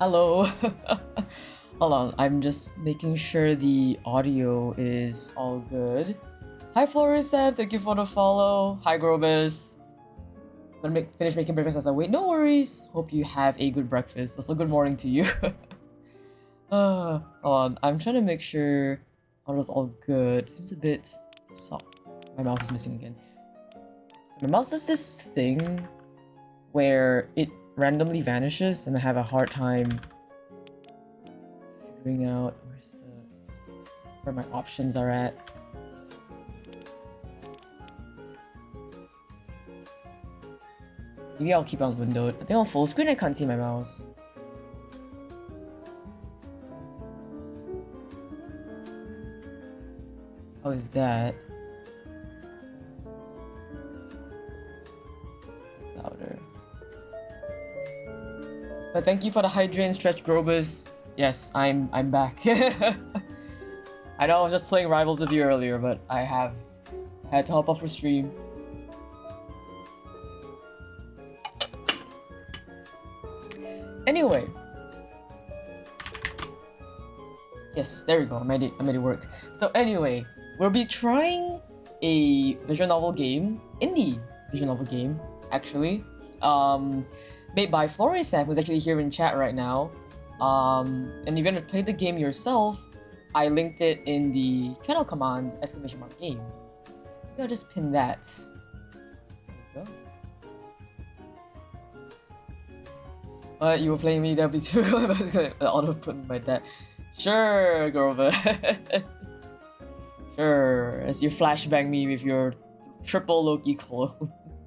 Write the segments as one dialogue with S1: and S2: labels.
S1: Hello. Hold on, I'm just making sure the audio is all good. Hi Florisam, thank you for the follow. Hi Grobus. Gonna finish making breakfast as I wait. No worries. Hope you have a good breakfast. Also, good morning to you. Hold on, I'm trying to make sure audio's all good. Seems a bit soft. My mouse is missing again. So my mouse does this thing where it randomly vanishes, and I have a hard time figuring out where my options are at. Maybe I'll keep it on windowed. I think on full screen I can't see my mouse. How is that? Louder. But thank you for the hydrant stretch, Grobus. Yes, I'm back. I know I was just playing Rivals with you earlier, but I had to hop off for stream. Anyway. Yes, there we go. I made it work. So anyway, we'll be trying a visual novel game, indie visual novel game, actually. Made by Florisam, who's actually here in chat right now. And if you're gonna play the game yourself, I linked it in the channel command !game. Maybe I'll just pin that. There we go. But you were playing me W2, I was gonna auto put in my deck. Sure, Grover. Sure, as you flashbang me with your triple Loki clones.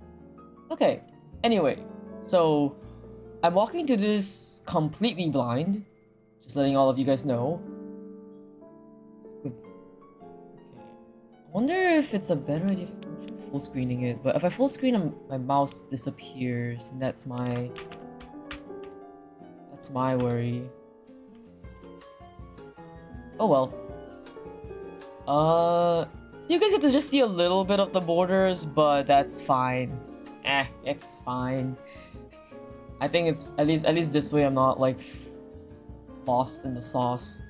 S1: Okay, anyway, so I'm walking into this completely blind. Just letting all of you guys know. It's good. Okay. I wonder if it's a better idea if I try full screening it, but if I full screen, my mouse disappears, and that's my worry. Oh well. You guys get to just see a little bit of the borders, but that's fine. It's fine. I think it's at least this way I'm not like lost in the sauce.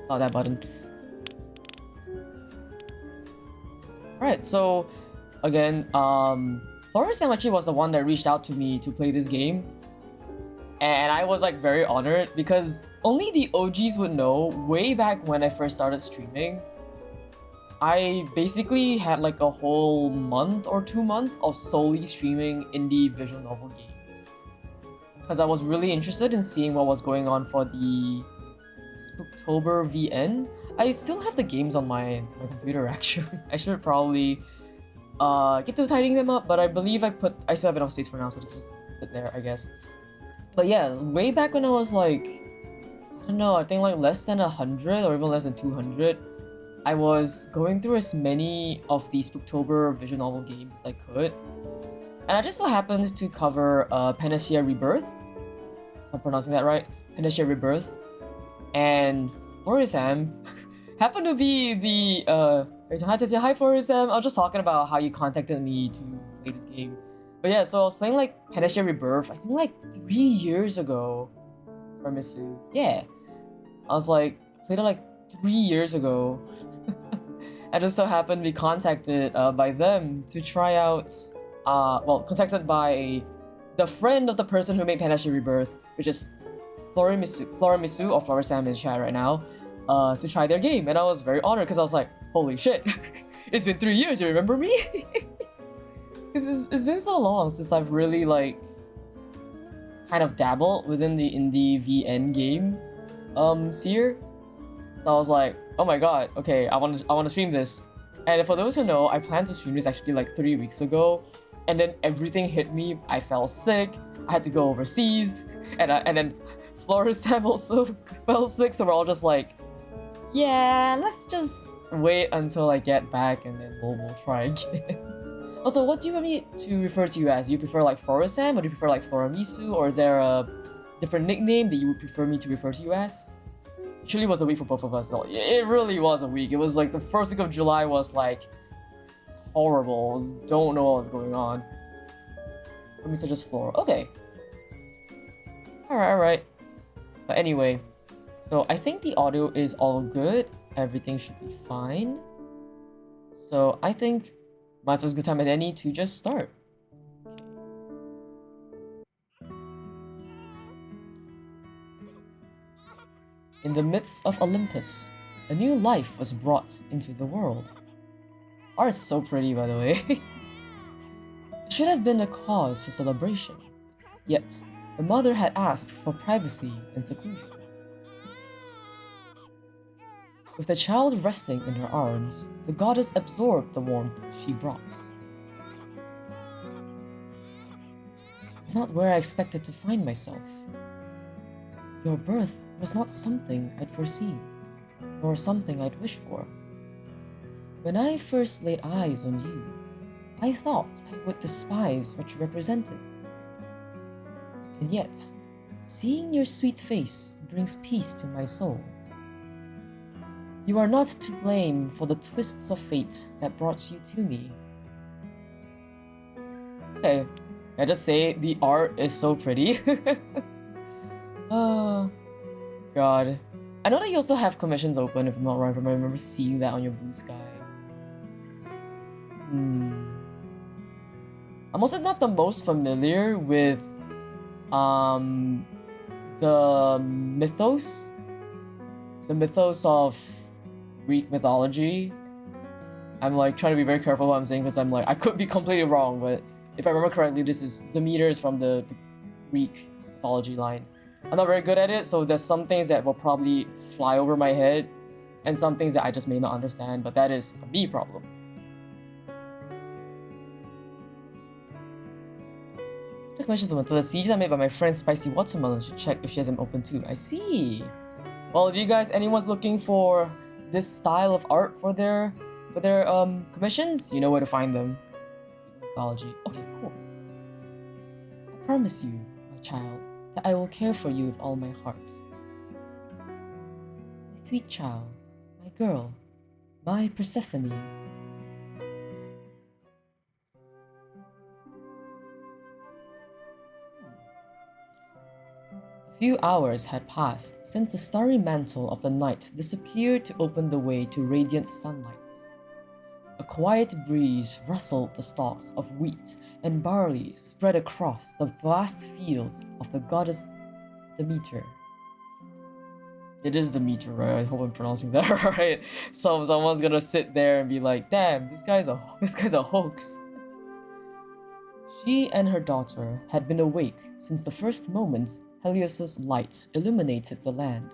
S1: Oh, that button. Alright, so again, Florisam actually was the one that reached out to me to play this game. And I was like very honored because only the OGs would know, way back when I first started streaming, I basically had like a whole month or 2 months of solely streaming indie visual novel games. Because I was really interested in seeing what was going on for the Spooktober VN. I still have the games on my computer actually. I should probably get to tidying them up, but I believe I still have enough space for now, so they just sit there, I guess. But yeah, way back when I was like, I don't know, I think like less than 100 or even less than 200, I was going through as many of the Spooktober visual novel games as I could. And I just so happened to cover Panacea Rebirth. I'm pronouncing that right? Panacea Rebirth. And Florisam happened to be the... Hi Tetsuya, hi Florisam. I was just talking about how you contacted me to play this game. But yeah, so I was playing like Panacea Rebirth, I think like 3 years ago. For Misu. Yeah. I was like, played it like 3 years ago. I just so happened to be contacted by them to try out, contacted by the friend of the person who made Panacea Rebirth, which is Flora Misu or Florisam in chat right now, to try their game. And I was very honored because I was like, holy shit, it's been 3 years, you remember me? Because it's been so long since I've really like kind of dabbled within the indie VN game sphere. So I was like, oh my god, okay, I want to stream this. And for those who know, I planned to stream this actually like 3 weeks ago, and then everything hit me. I fell sick. I had to go overseas, and then Florisam also fell sick. So we're all just like, yeah, let's just wait until I get back, and then we'll try again. Also, what do you want me to refer to you as? Do you prefer like Florisam, or do you prefer like Floramisu, or is there a different nickname that you would prefer me to refer to you as? It truly was a week for both of us. So it really was a week. It was like the first week of July was like horrible. Don't know what was going on. Let me suggest Flora. Okay. Alright. But anyway, so I think the audio is all good. Everything should be fine. So I think might as well as good time at any to just start. In the midst of Olympus, a new life was brought into the world. Art is so pretty, by the way. It should have been a cause for celebration, yet the mother had asked for privacy and seclusion. With the child resting in her arms, the goddess absorbed the warmth she brought. It's not where I expected to find myself. Your birth was not something I'd foreseen, nor something I'd wished for. When I first laid eyes on you, I thought I would despise what you represented. And yet, seeing your sweet face brings peace to my soul. You are not to blame for the twists of fate that brought you to me. Okay, I just say the art is so pretty. Oh, God. I know that you also have commissions open, if I'm not wrong. I remember seeing that on your Blue Sky. I'm also not the most familiar with the mythos. The mythos of Greek mythology. I'm like trying to be very careful what I'm saying because I'm like, I could be completely wrong, but if I remember correctly, this is Demeter is from the Greek mythology line. I'm not very good at it, so there's some things that will probably fly over my head, and some things that I just may not understand, but that is a me problem. Recommendations of the sieges are made by my friend Spicy Watermelon. Should check if she has them open too. I see. Well, if you guys, anyone's looking for this style of art for their commissions, you know where to find them. Mythology. Okay, cool. I promise you, my child, that I will care for you with all my heart. My sweet child, my girl, my Persephone. A few hours had passed since the starry mantle of the night disappeared to open the way to radiant sunlight. A quiet breeze rustled the stalks of wheat and barley spread across the vast fields of the goddess Demeter. It is Demeter, right? I hope I'm pronouncing that right. So someone's gonna sit there and be like, "Damn, this guy's a hoax." She and her daughter had been awake since the first moment Helios's light illuminated the land.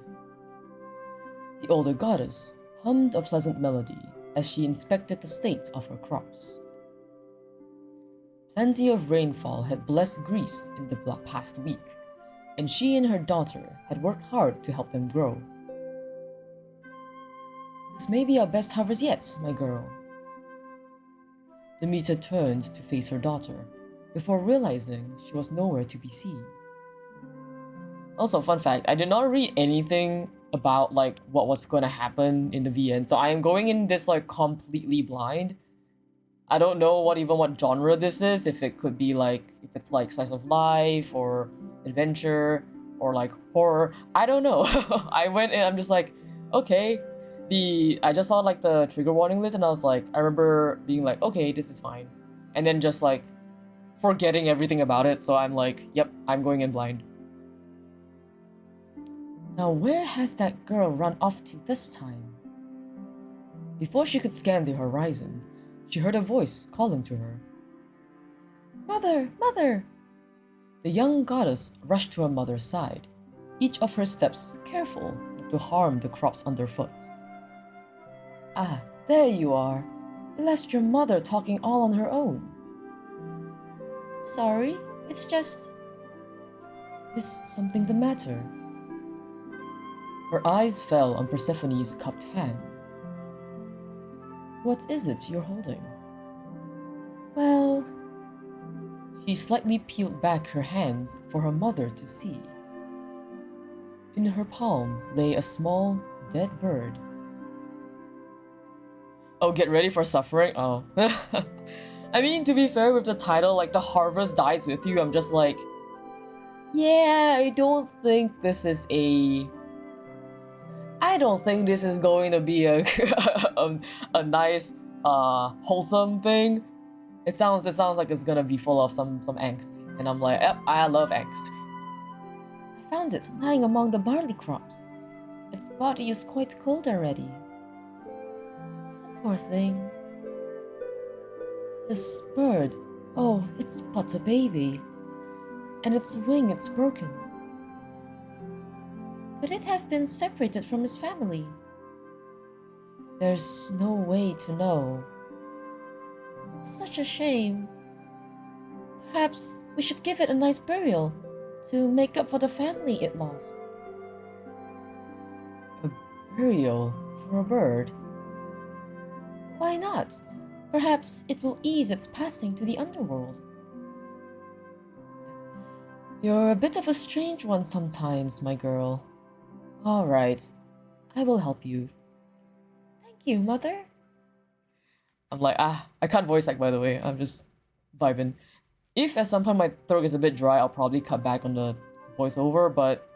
S1: The older goddess hummed a pleasant melody as she inspected the state of her crops. Plenty of rainfall had blessed Greece in the past week, and she and her daughter had worked hard to help them grow. This may be our best harvest yet, my girl. Demeter turned to face her daughter, before realizing she was nowhere to be seen. Also, fun fact, I did not read anything about like what was gonna happen in the VN, so I am going in this like completely blind. I don't know what genre this is, if it could be like, if it's like slice of life or adventure or like horror, I don't know. I went in, I'm just like, okay, I just saw like the trigger warning list and I was like, I remember being like, okay, this is fine. And then just like forgetting everything about it, so I'm like, yep, I'm going in blind. Now where has that girl run off to this time? Before she could scan the horizon, she heard a voice calling to her. Mother! Mother! The young goddess rushed to her mother's side, each of her steps careful not to harm the crops underfoot. Ah, there you are. You left your mother talking all on her own. Sorry, it's just... Is something the matter? Her eyes fell on Persephone's cupped hands. What is it you're holding? Well... She slightly peeled back her hands for her mother to see. In her palm lay a small, dead bird. Oh, get ready for suffering? Oh. I mean, to be fair, with the title, like, the harvest dies with you, I'm just like... Yeah, I don't think this is going to be a a nice wholesome thing. It sounds like it's gonna be full of some angst, and I'm like, yep, I love angst. I found it lying among the barley crops. Its body is quite cold already. The poor thing. This bird, oh, it's but a baby, and its wing it's broken. Could it have been separated from its family? There's no way to know. It's such a shame. Perhaps we should give it a nice burial to make up for the family it lost. A burial for a bird? Why not? Perhaps it will ease its passing to the underworld. You're a bit of a strange one sometimes, my girl. All right, I will help you. Thank you, Mother. I'm like, I can't voice act, by the way. I'm just vibing. If at some point my throat is a bit dry, I'll probably cut back on the voiceover, but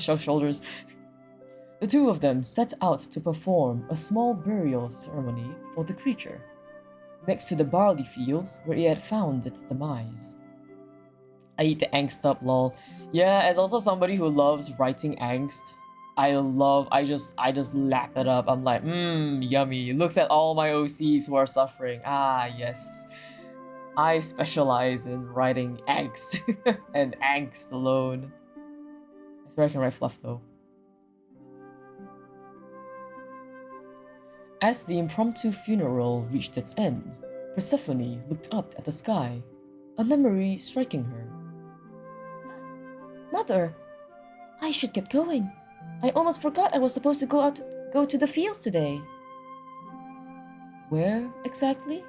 S1: shrug shoulders. The two of them set out to perform a small burial ceremony for the creature, next to the barley fields where it had found its demise. I eat the angst up, lol. Yeah, as also somebody who loves writing angst, I just lap it up. I'm like, yummy. Looks at all my OCs who are suffering. Ah, yes. I specialize in writing angst and angst alone. I swear I can write fluff though. As the impromptu funeral reached its end, Persephone looked up at the sky, a memory striking her. Mother, I should get going. I almost forgot I was supposed to go to the fields today. Where exactly?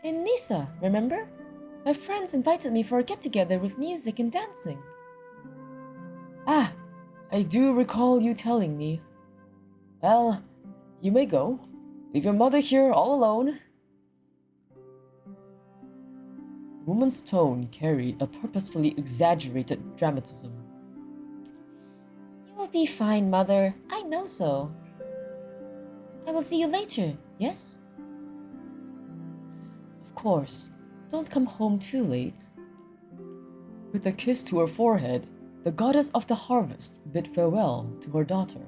S1: In Nisa, remember? My friends invited me for a get-together with music and dancing. Ah, I do recall you telling me. Well, you may go. Leave your mother here all alone. The woman's tone carried a purposefully exaggerated dramatism. You will be fine, Mother. I know so. I will see you later, yes? Of course. Don't come home too late. With a kiss to her forehead, the goddess of the harvest bid farewell to her daughter.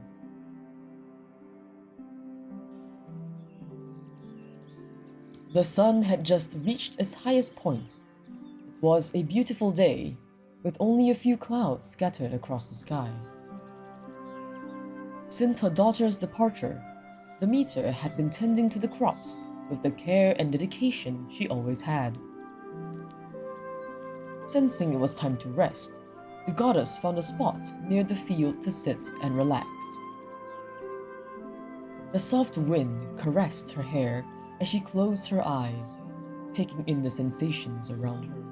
S1: The sun had just reached its highest point. It was a beautiful day, with only a few clouds scattered across the sky. Since her daughter's departure, Demeter had been tending to the crops with the care and dedication she always had. Sensing it was time to rest, the goddess found a spot near the field to sit and relax. The soft wind caressed her hair as she closed her eyes, taking in the sensations around her.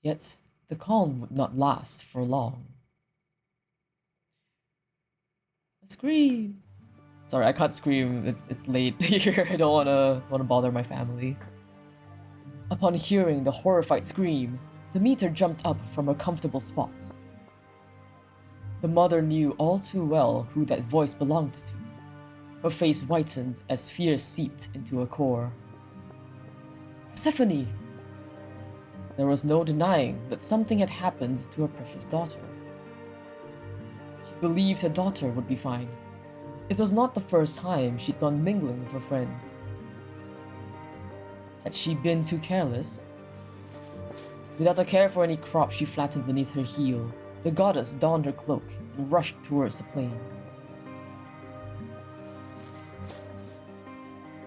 S1: Yet, the calm would not last for long. A scream! Sorry, I can't scream. It's late here. I don't wanna bother my family. Upon hearing the horrified scream, Demeter jumped up from her comfortable spot. The mother knew all too well who that voice belonged to. Her face whitened as fear seeped into her core. Persephone! There was no denying that something had happened to her precious daughter. She believed her daughter would be fine. It was not the first time she'd gone mingling with her friends. Had she been too careless? Without a care for any crop she flattened beneath her heel, the goddess donned her cloak and rushed towards the plains.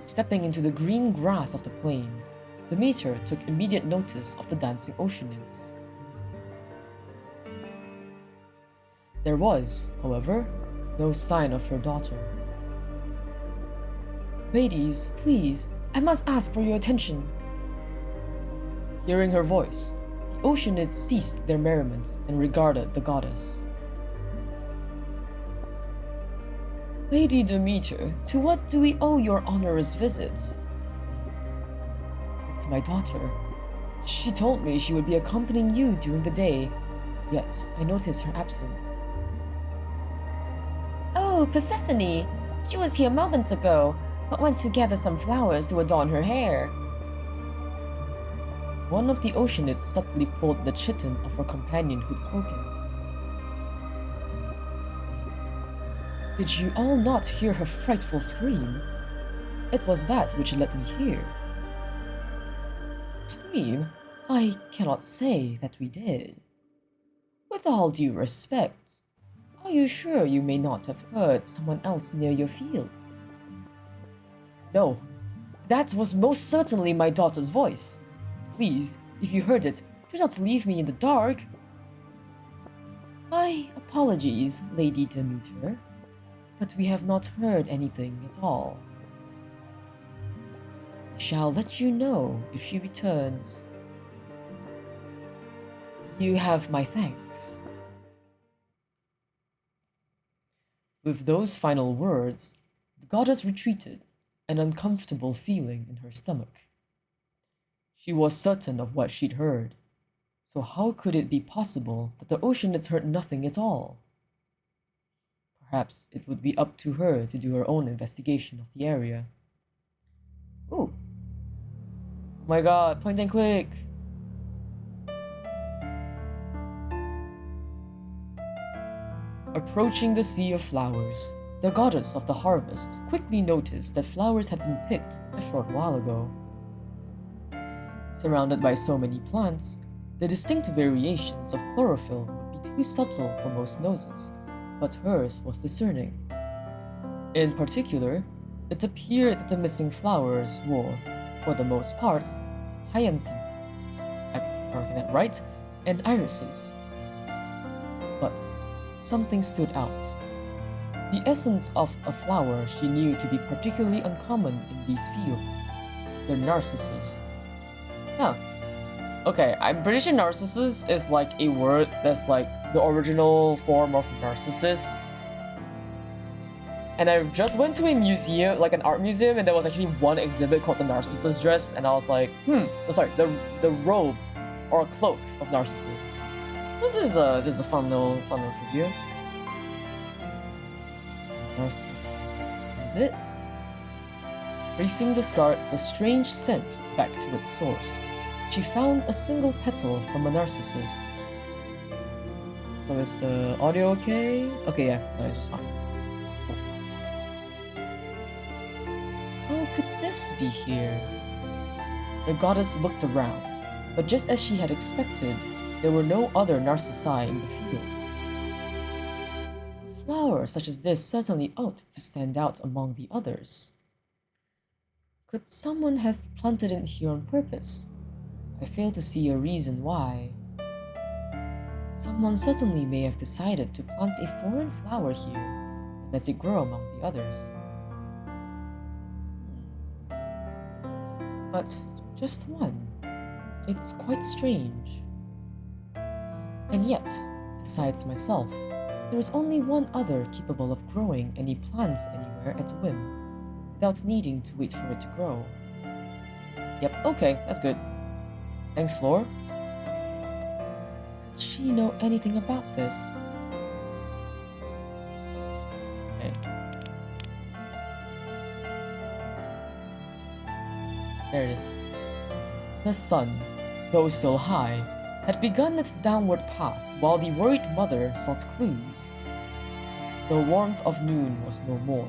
S1: Stepping into the green grass of the plains, Demeter took immediate notice of the dancing ocean nymphs. There was, however, no sign of her daughter. Ladies, please, I must ask for your attention. Hearing her voice, the oceanids ceased their merriment and regarded the goddess. Lady Demeter, to what do we owe your onerous visit? With It's my daughter. She told me she would be accompanying you during the day, yet I noticed her absence.
S2: Oh, Persephone! She was here moments ago, but went to gather some flowers to adorn her hair.
S1: One of the Oceanids subtly pulled the chitin of her companion who'd spoken. Did you all not hear her frightful scream? It was that which let me hear. Scream? I cannot say that we did. With all due respect, are you sure you may not have heard someone else near your fields? No, that was most certainly my daughter's voice. Please, if you heard it, do not leave me in the dark. My apologies, Lady Demeter, but we have not heard anything at all. We shall let you know if she returns. You have my thanks. With those final words, the goddess retreated, an uncomfortable feeling in her stomach. She was certain of what she'd heard, so how could it be possible that the Oceanids heard nothing at all? Perhaps it would be up to her to do her own investigation of the area. Ooh. Oh my god, point and click! Approaching the sea of flowers, the goddess of the harvest quickly noticed that flowers had been picked a short while ago. Surrounded by so many plants, the distinct variations of chlorophyll would be too subtle for most noses, but hers was discerning. In particular, it appeared that the missing flowers were, for the most part, hyacinths, I'm pronouncing that right, and irises. But something stood out. The essence of a flower she knew to be particularly uncommon in these fields, the narcissus. Huh. Okay, I'm pretty sure narcissus is like a word that's like the original form of narcissist. And I just went to a museum, like an art museum, and there was actually one exhibit called the Narcissus dress, and I was like, the robe or cloak of Narcissus. This is a fun little trivia. Narcissus. This is it. Tracing the strange scent back to its source, she found a single petal from a narcissus. So is the audio okay? Okay, yeah, no, it's just fine. How could this be here? The goddess looked around, but just as she had expected, there were no other narcissi in the field. A flower such as this certainly ought to stand out among the others. Could someone have planted it here on purpose? I fail to see a reason why. Someone certainly may have decided to plant a foreign flower here and let it grow among the others. But just one. It's quite strange. And yet, besides myself, there is only one other capable of growing any plants anywhere at whim, without needing to wait for it to grow. Yep, okay, that's good. Thanks, Floor. Could she know anything about this? Okay. There it is. The sun, though still high, had begun its downward path while the worried mother sought clues. The warmth of noon was no more.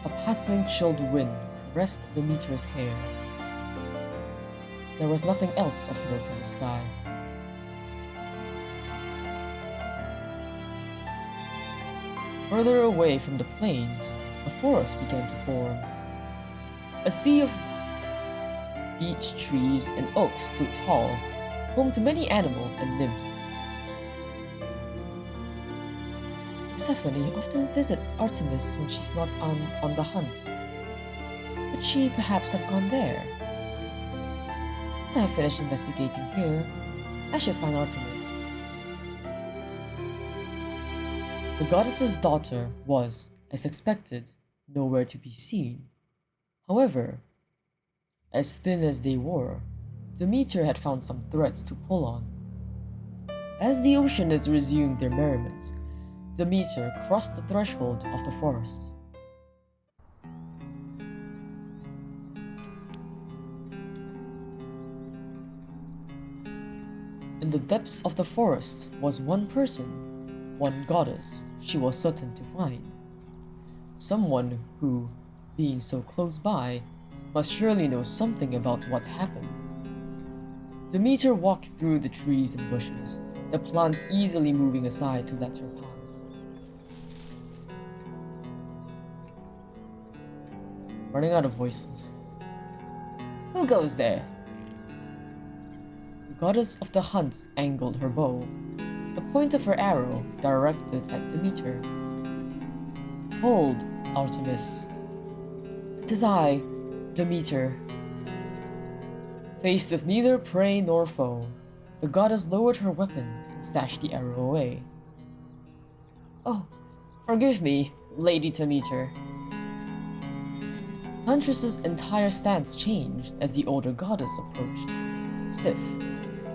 S1: A passing chilled wind caressed Demeter's hair. There was nothing else of note in the sky. Further away from the plains, a forest began to form. A sea of beech trees and oaks stood tall, home to many animals and nymphs. Persephone often visits Artemis when she's not on the hunt. Could she perhaps have gone there? Once I have finished investigating here, I should find Artemis. The goddess's daughter was, as expected, nowhere to be seen. However, as thin as they were, Demeter had found some threads to pull on. As the oceanists resumed their merriment, Demeter crossed the threshold of the forest. In the depths of the forest was one person, one goddess she was certain to find. Someone who, being so close by, must surely know something about what happened. Demeter walked through the trees and bushes, the plants easily moving aside to let her pass. Running out of voices. Who goes there? The goddess of the hunt angled her bow, the point of her arrow directed at Demeter. Hold, Artemis. It is I, Demeter. Faced with neither prey nor foe, the goddess lowered her weapon and stashed the arrow away. Oh, forgive me, Lady Demeter. Huntress's entire stance changed as the older goddess approached, stiff,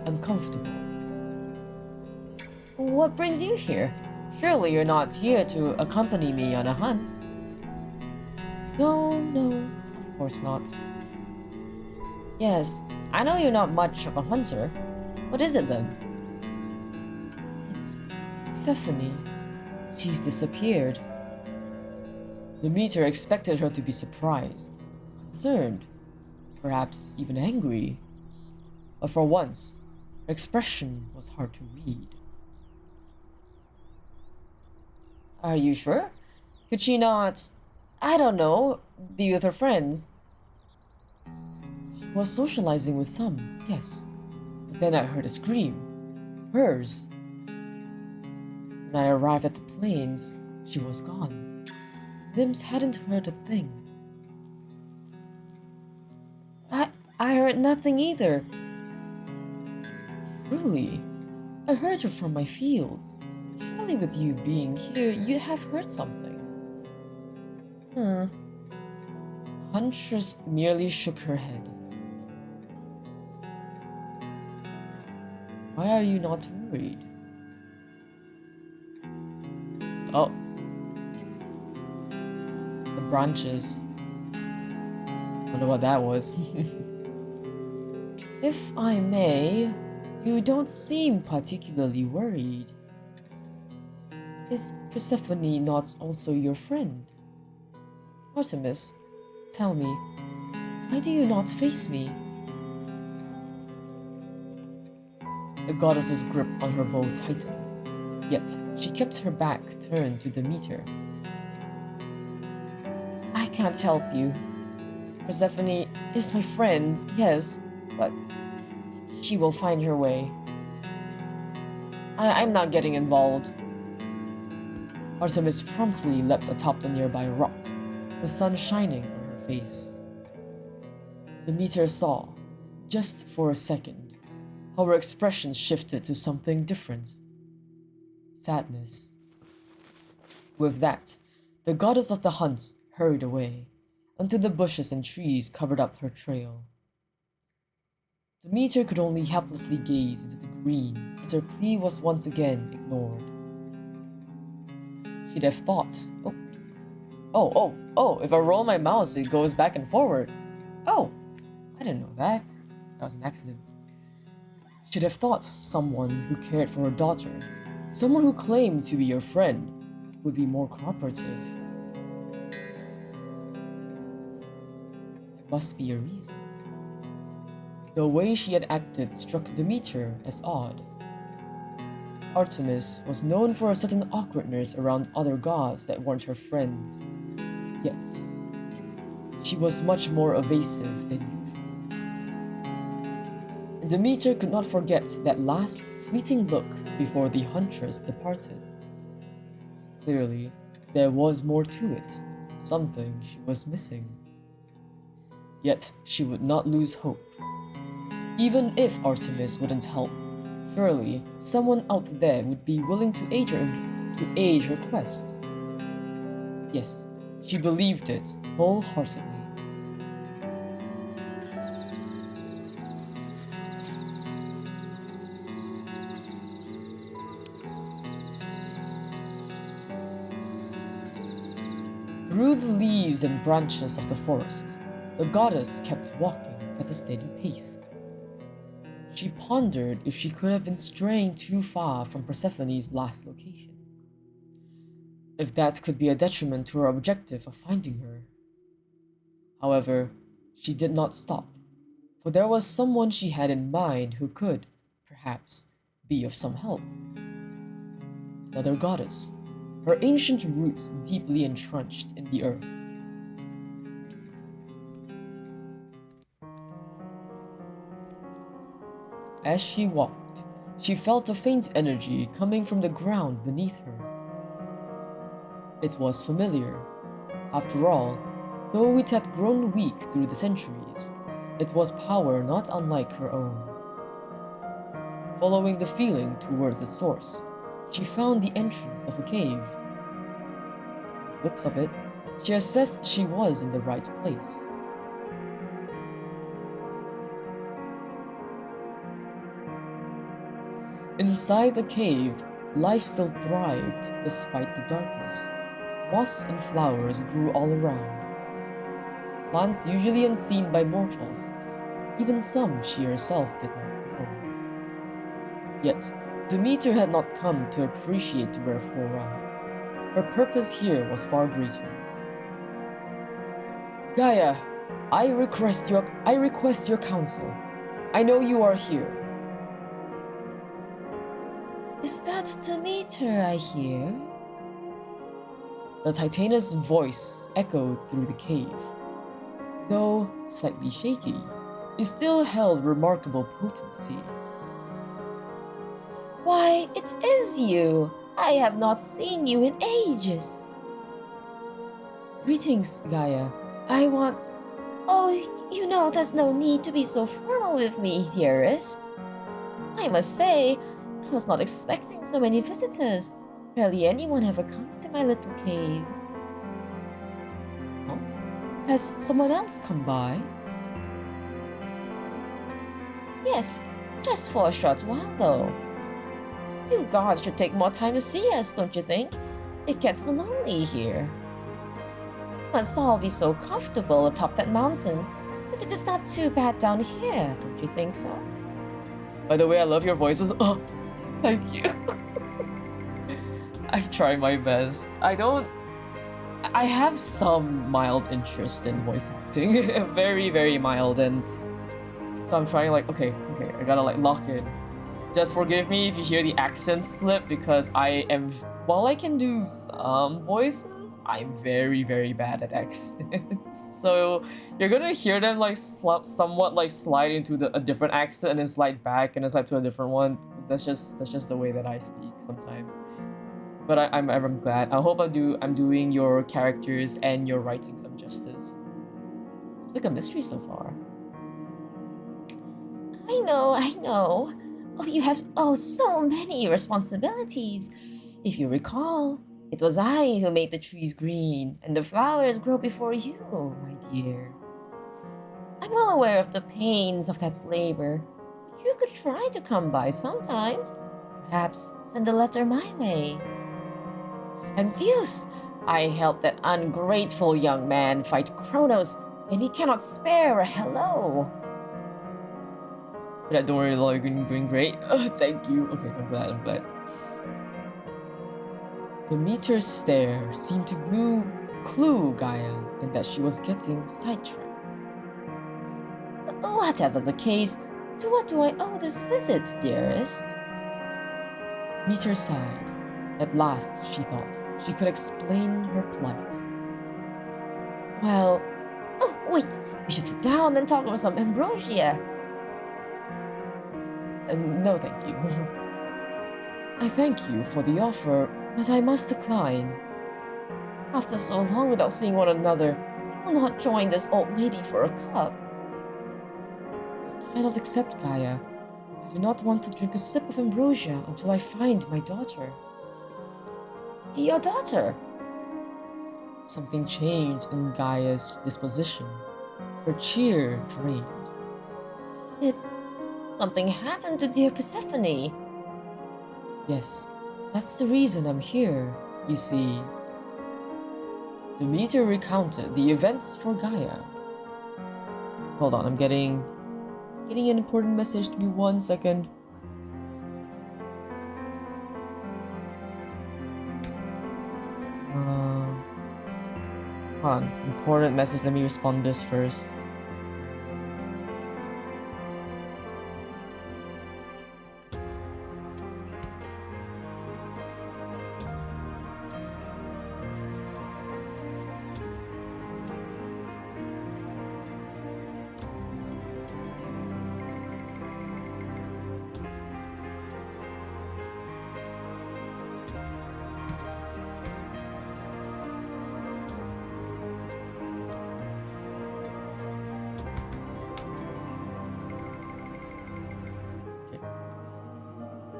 S1: uncomfortable.
S2: What brings you here? Surely you're not here to accompany me on a hunt.
S1: No, of course not.
S2: Yes, I know you're not much of a hunter. What is it then?
S1: It's Persephone. She's disappeared. Demeter expected her to be surprised, concerned, perhaps even angry. But for once, her expression was hard to read.
S2: Are you sure? Could she not, I don't know, be with her friends?
S1: She was socializing with some, yes. But then I heard a scream. Hers. When I arrived at the plains, she was gone. The nymphs hadn't heard a thing.
S2: I heard nothing either.
S1: Truly, I heard her from my fields. Surely with you being here, you'd have heard something.
S2: Hmm.
S1: The huntress merely shook her head. Why are you not worried? Oh. The branches. Wonder what that was. If I may, you don't seem particularly worried. Is Persephone not also your friend? Artemis, tell me, why do you not face me? The goddess's grip on her bow tightened, yet she kept her back turned to Demeter.
S2: I can't help you. Persephone is my friend, yes, but she will find her way. I'm not getting involved.
S1: Artemis promptly leapt atop the nearby rock, the sun shining on her face. Demeter saw, just for a second, how her expression shifted to something different. Sadness. With that, the goddess of the hunt hurried away, until the bushes and trees covered up her trail. Demeter could only helplessly gaze into the green as her plea was once again ignored. She'd have thought, if I roll my mouse, it goes back and forward. Oh, I didn't know that. That was an accident. She'd have thought someone who cared for her daughter, someone who claimed to be your friend, would be more cooperative. There must be a reason. The way she had acted struck Demeter as odd. Artemis was known for a certain awkwardness around other gods that weren't her friends, yet she was much more evasive than usual. And Demeter could not forget that last fleeting look before the huntress departed. Clearly, there was more to it, something she was missing. Yet she would not lose hope. Even if Artemis wouldn't help, surely someone out there would be willing to aid her quest. Yes, she believed it wholeheartedly.
S2: Through the leaves and branches of the forest, the goddess kept walking at a steady pace. She pondered if she could have been straying too far from Persephone's last location. If that could be a detriment to her objective of finding her. However, she did not stop, for there was someone she had in mind who could, perhaps, be of some help. Another goddess, her ancient roots deeply entrenched in the earth. As she walked, she felt a faint energy coming from the ground beneath her. It was familiar. After all, though it had grown weak through the centuries, it was power not unlike her own. Following the feeling towards its source, she found the entrance of a cave. By the looks of it, she assessed she was in the right place. Inside the cave, life still thrived despite the darkness. Moss and flowers grew all around. Plants usually unseen by mortals, even some she herself did not know. Yet, Demeter had not come to appreciate the rare flora. Her purpose here was far greater. Gaia, I request your counsel. I know you are here. Is that Demeter I hear? The Titaness' voice echoed through the cave. Though slightly shaky, it still held remarkable potency. Why, it is you! I have not seen you in ages! Greetings, Gaia. Oh, you know there's no need to be so formal with me, dearest. I must say, I was not expecting so many visitors. Barely anyone ever comes to my little cave. Oh, has someone else come by? Yes, just for a short while though. You gods should take more time to see us, don't you think? It gets so lonely here. We must all be so comfortable atop that mountain, but it is not too bad down here, don't you think so? By the way, I love your voices. Oh, thank you. I try my best. I have some mild interest in voice acting. Very, very mild, and so I'm trying okay, I gotta lock in. Just forgive me if you hear the accents slip because while I can do some voices, I'm very, very bad at accents. So you're gonna hear them somewhat slide into a different accent and then slide back and then slide to a different one. Because that's just the way that I speak sometimes. But I'm glad. I hope I'm doing your characters and your writing some justice. Seems like a mystery so far. I know. Oh, you have so many responsibilities. If you recall, it was I who made the trees green and the flowers grow before you, my dear. I'm well aware of the pains of that labor. You could try to come by sometimes. Perhaps send a letter my way. And Zeus, I helped that ungrateful young man fight Kronos, and he cannot spare a hello. But don't worry, you're doing great. Oh, thank you. Okay, I'm glad. Demeter's stare seemed to clue Gaia in that she was getting sidetracked. Whatever the case, to what do I owe this visit, dearest? Demeter sighed. At last, she thought, she could explain her plight. Well, wait, we should sit down and talk about some ambrosia. No, thank you. I thank you for the offer, but I must decline. After so long without seeing one another, I will not join this old lady for a cup. I cannot accept, Gaia. I do not want to drink a sip of ambrosia until I find my daughter. Your daughter? Something changed in Gaia's disposition. Her cheer drained. Something happened to dear Persephone. Yes, that's the reason I'm here, you see. Demeter recounted the events for Gaia. Hold on, I'm getting an important message. Give me 1 second. Hold on, important message. Let me respond to this first.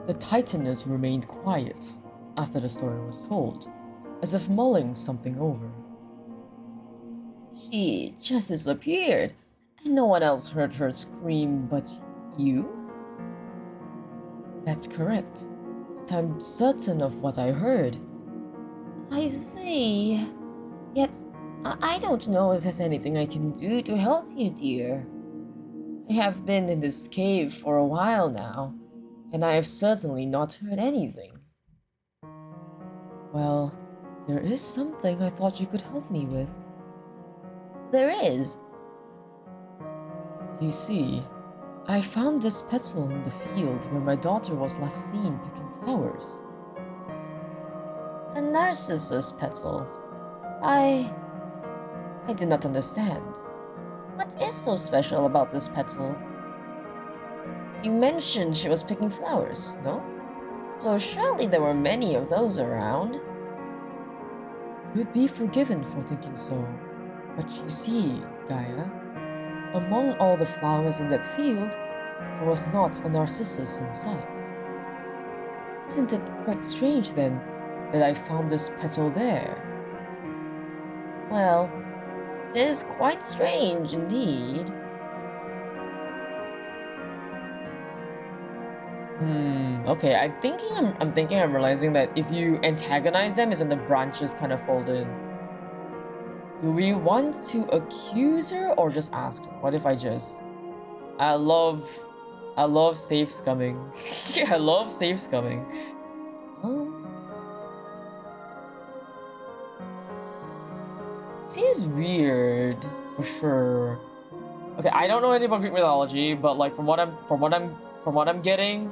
S2: The Titaness remained quiet after the story was told, as if mulling something over. She just disappeared, and no one else heard her scream but you? That's correct, but I'm certain of what I heard. I see. Yet, I don't know if there's anything I can do to help you, dear. I have been in this cave for a while now, and I have certainly not heard anything. Well, there is something I thought you could help me with. There is? You see, I found this petal in the field where my daughter was last seen picking flowers. A narcissus petal? I do not understand. What is so special about this petal? You mentioned she was picking flowers, no? So surely there were many of those around. You'd be forgiven for thinking so. But you see, Gaia, among all the flowers in that field, there was not a narcissus in sight. Isn't it quite strange, then, that I found this petal there? Well, it is quite strange indeed. Okay, I'm realizing that if you antagonize them is when the branches kind of fold in. Do we want to accuse her or just ask her? What if I just... I love safe scumming. I love safe scumming. Seems weird, for sure. Okay, I don't know anything about Greek mythology, but like from what I'm getting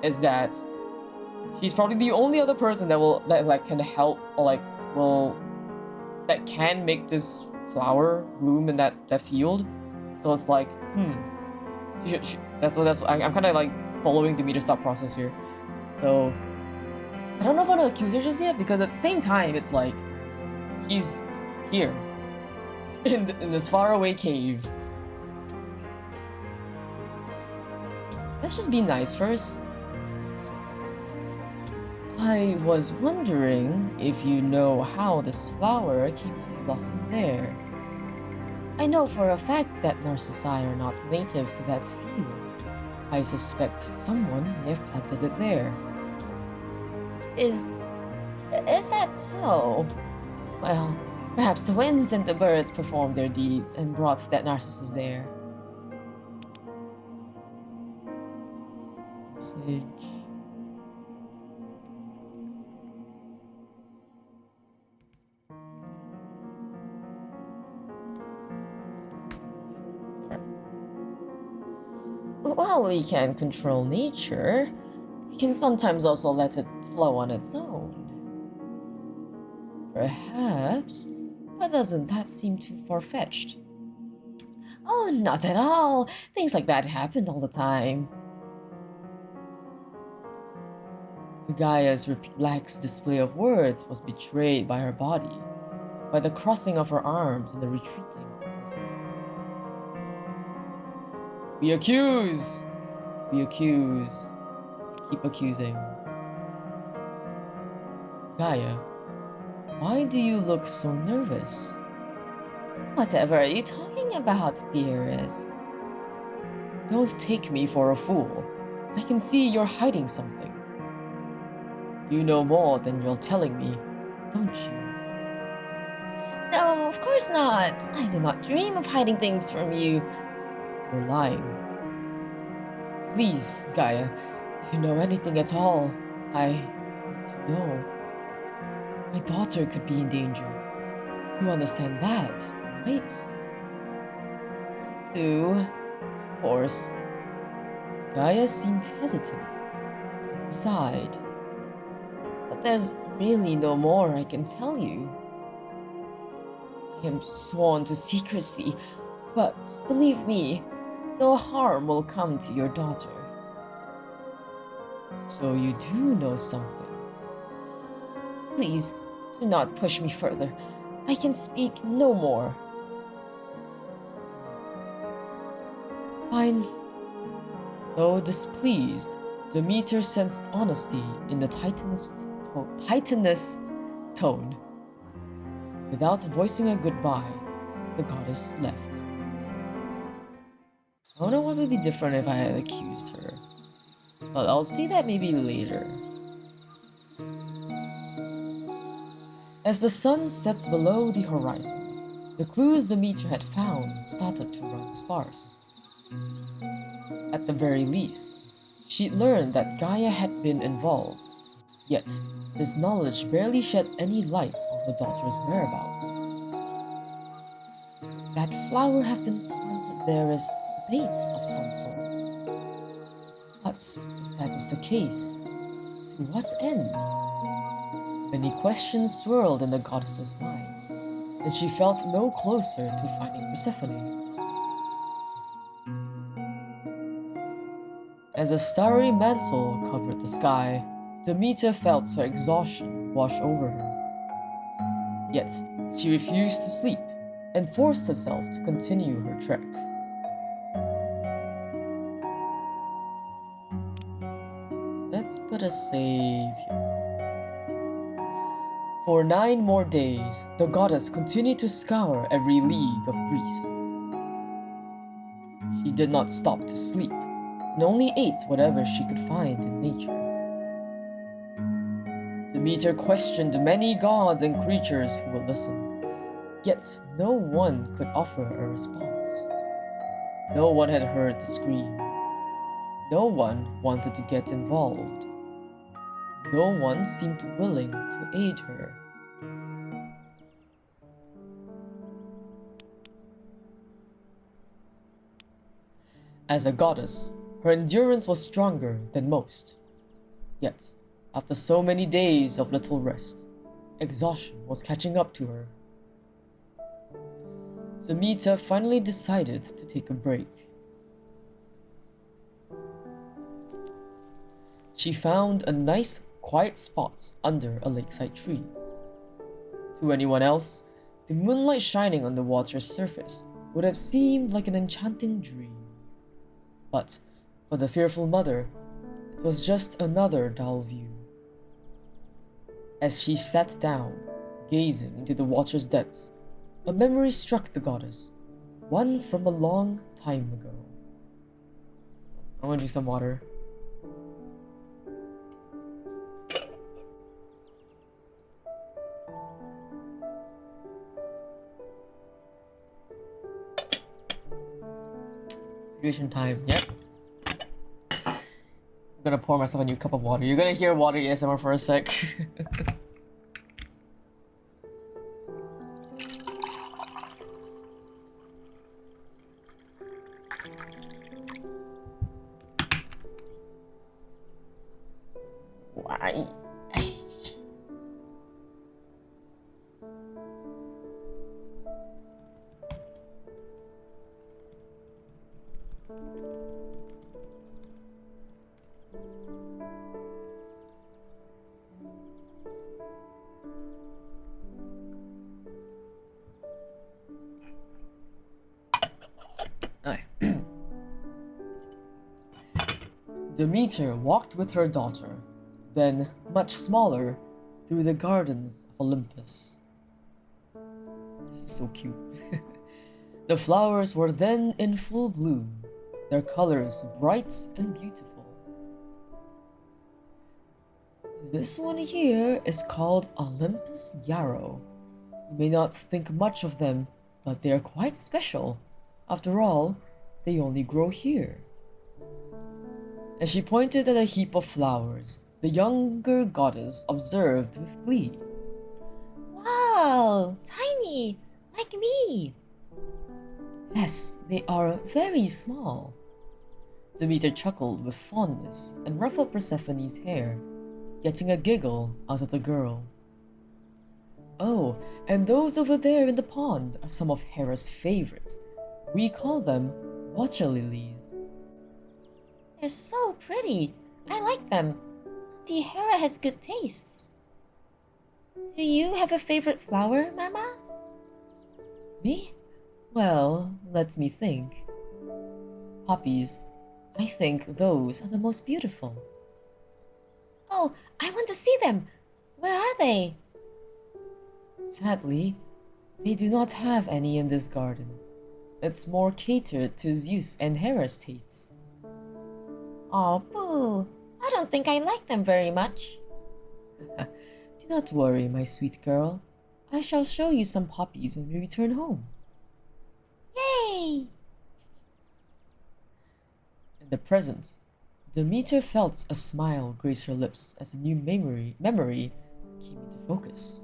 S2: is that she's probably the only other person that can help or that can make this flower bloom in that field. So it's like, I'm kind of like following Demeter's thought process here. So I don't know if I want to accuse her just yet, because at the same time it's like she's here in this faraway cave. Let's just be nice first. I was wondering if you know how this flower came to blossom there. I know for a fact that narcissi are not native to that field. I suspect someone may have planted it there. Is that so? Well, perhaps the winds and the birds performed their deeds and brought that narcissus there. Message. While we can control nature, we can sometimes also let it flow on its own. Perhaps, but doesn't that seem too far-fetched? Oh, not at all. Things like that happen all the time. Gaia's relaxed display of words was betrayed by her body, by the crossing of her arms and the retreating of her feet. We accuse! We accuse. We keep accusing. Gaia, why do you look so nervous? Whatever are you talking about, dearest? Don't take me for a fool. I can see you're hiding something. You know more than you're telling me, don't you? No, of course not. I do not dream of hiding things from you.
S1: You're lying. Please, Gaia, if you know anything at all, I need to know. My daughter could be in danger. You understand that, right?
S2: Of course.
S1: Gaia seemed hesitant and sighed.
S2: But there's really no more I can tell you. I am sworn to secrecy, but believe me, no harm will come to your daughter.
S1: So you do know something.
S2: Please, do not push me further. I can speak no more.
S1: Fine. Though displeased, Demeter sensed honesty in the Titanist tone. Without voicing a goodbye, the goddess left. I don't know what would be different if I had accused her, but I'll see that maybe later. As the sun sets below the horizon, the clues Demeter had found started to run sparse. At the very least, she'd learned that Gaia had been involved, yet this knowledge barely shed any light on her daughter's whereabouts. That flower had been planted there as bait of some sort. But if that is the case, to what end? Many questions swirled in the goddess's mind, and she felt no closer to finding Persephone. As a starry mantle covered the sky, Demeter felt her exhaustion wash over her. Yet, she refused to sleep and forced herself to continue her trek. Let's put a save here. For 9 more days, the goddess continued to scour every league of Greece. She did not stop to sleep, and only ate whatever she could find in nature. Demeter questioned many gods and creatures who would listen, yet no one could offer a response. No one had heard the scream. No one wanted to get involved. No one seemed willing to aid her. As a goddess, her endurance was stronger than most. Yet, after so many days of little rest, exhaustion was catching up to her. Demeter finally decided to take a break. She found a nice, quiet spot under a lakeside tree. To anyone else, the moonlight shining on the water's surface would have seemed like an enchanting dream. But for the fearful mother, it was just another dull view. As she sat down, gazing into the water's depths, a memory struck the goddess, one from a long time ago. I want to drink some water. Hydration time, yep. I'm gonna pour myself a new cup of water. You're gonna hear water ASMR for a sec. Why? Demeter walked with her daughter, then, much smaller, through the gardens of Olympus. She's so cute. The flowers were then in full bloom, their colors bright and beautiful. This one here is called Olympus yarrow.
S2: You may not think much of them, but they are quite special. After all, they only grow here. As she pointed at a heap of flowers, the younger goddess observed with glee.
S3: Wow, tiny, like me.
S2: Yes, they are very small. Demeter chuckled with fondness and ruffled Persephone's hair, getting a giggle out of the girl. Oh, and those over there in the pond are some of Hera's favorites. We call them water lilies.
S3: They're so pretty. I like them. Auntie Hera has good tastes. Do you have a favorite flower, Mama?
S2: Me? Well, let me think. Poppies. I think those are the most beautiful.
S3: Oh, I want to see them. Where are they?
S2: Sadly, they do not have any in this garden. It's more catered to Zeus and Hera's tastes.
S3: Oh, boo. I don't think I like them very much.
S2: Do not worry, my sweet girl. I shall show you some poppies when we return home.
S3: Yay!
S2: In the present, Demeter felt a smile grace her lips as a new memory came into focus.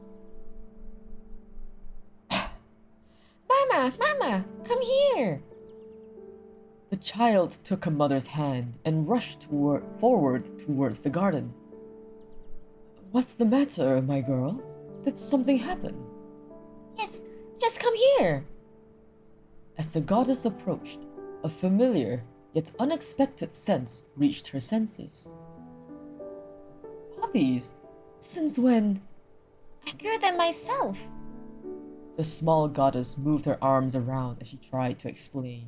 S3: Mama, come here.
S2: The child took her mother's hand and rushed forward towards the garden. What's the matter, my girl? Did something happen?
S3: Yes, just come here.
S2: As the goddess approached, a familiar yet unexpected sense reached her senses. Poppies? Since when?
S3: I grew them myself.
S2: The small goddess moved her arms around as she tried to explain.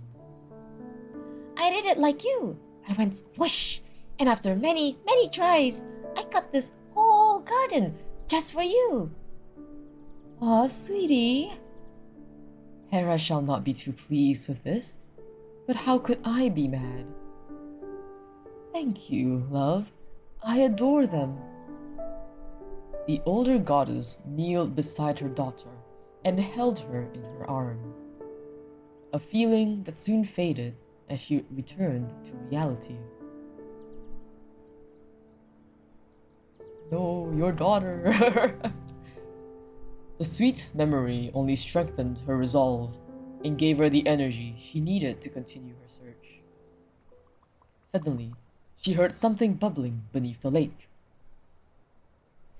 S3: I did it like you. I went whoosh, and after many tries, I cut this whole garden just for you.
S2: Aw, sweetie. Hera shall not be too pleased with this, but how could I be mad? Thank you, love. I adore them. The older goddess kneeled beside her daughter and held her in her arms. A feeling that soon faded as she returned to reality. No, your daughter. The sweet memory only strengthened her resolve and gave her the energy she needed to continue her search. Suddenly, she heard something bubbling beneath the lake.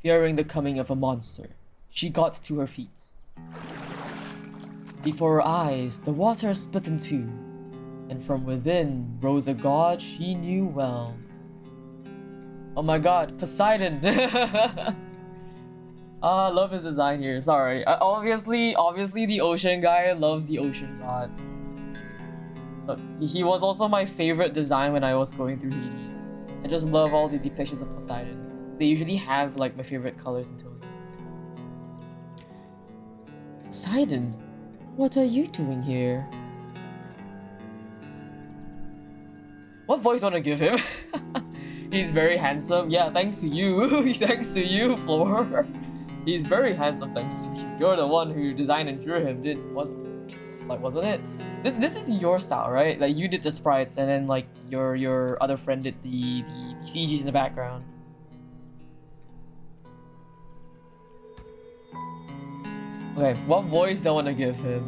S2: Fearing the coming of a monster, she got to her feet. Before her eyes, the water split in two, and from within rose a god she knew well. Oh my god, Poseidon! I love his design here, sorry. Obviously the ocean guy loves the ocean god. Look, he was also my favorite design when I was going through Hades. I just love all the depictions of Poseidon. They usually have like my favorite colors and tones. Poseidon, what are you doing here? What voice do you want to give him? He's very handsome. Yeah, thanks to you. Thanks to you, Floor. He's very handsome, thanks to you. You're the one who designed and drew him, wasn't it? This is your style, right? Like you did the sprites and then like your other friend did the CGs in the background. Okay, what voice do I want to give him?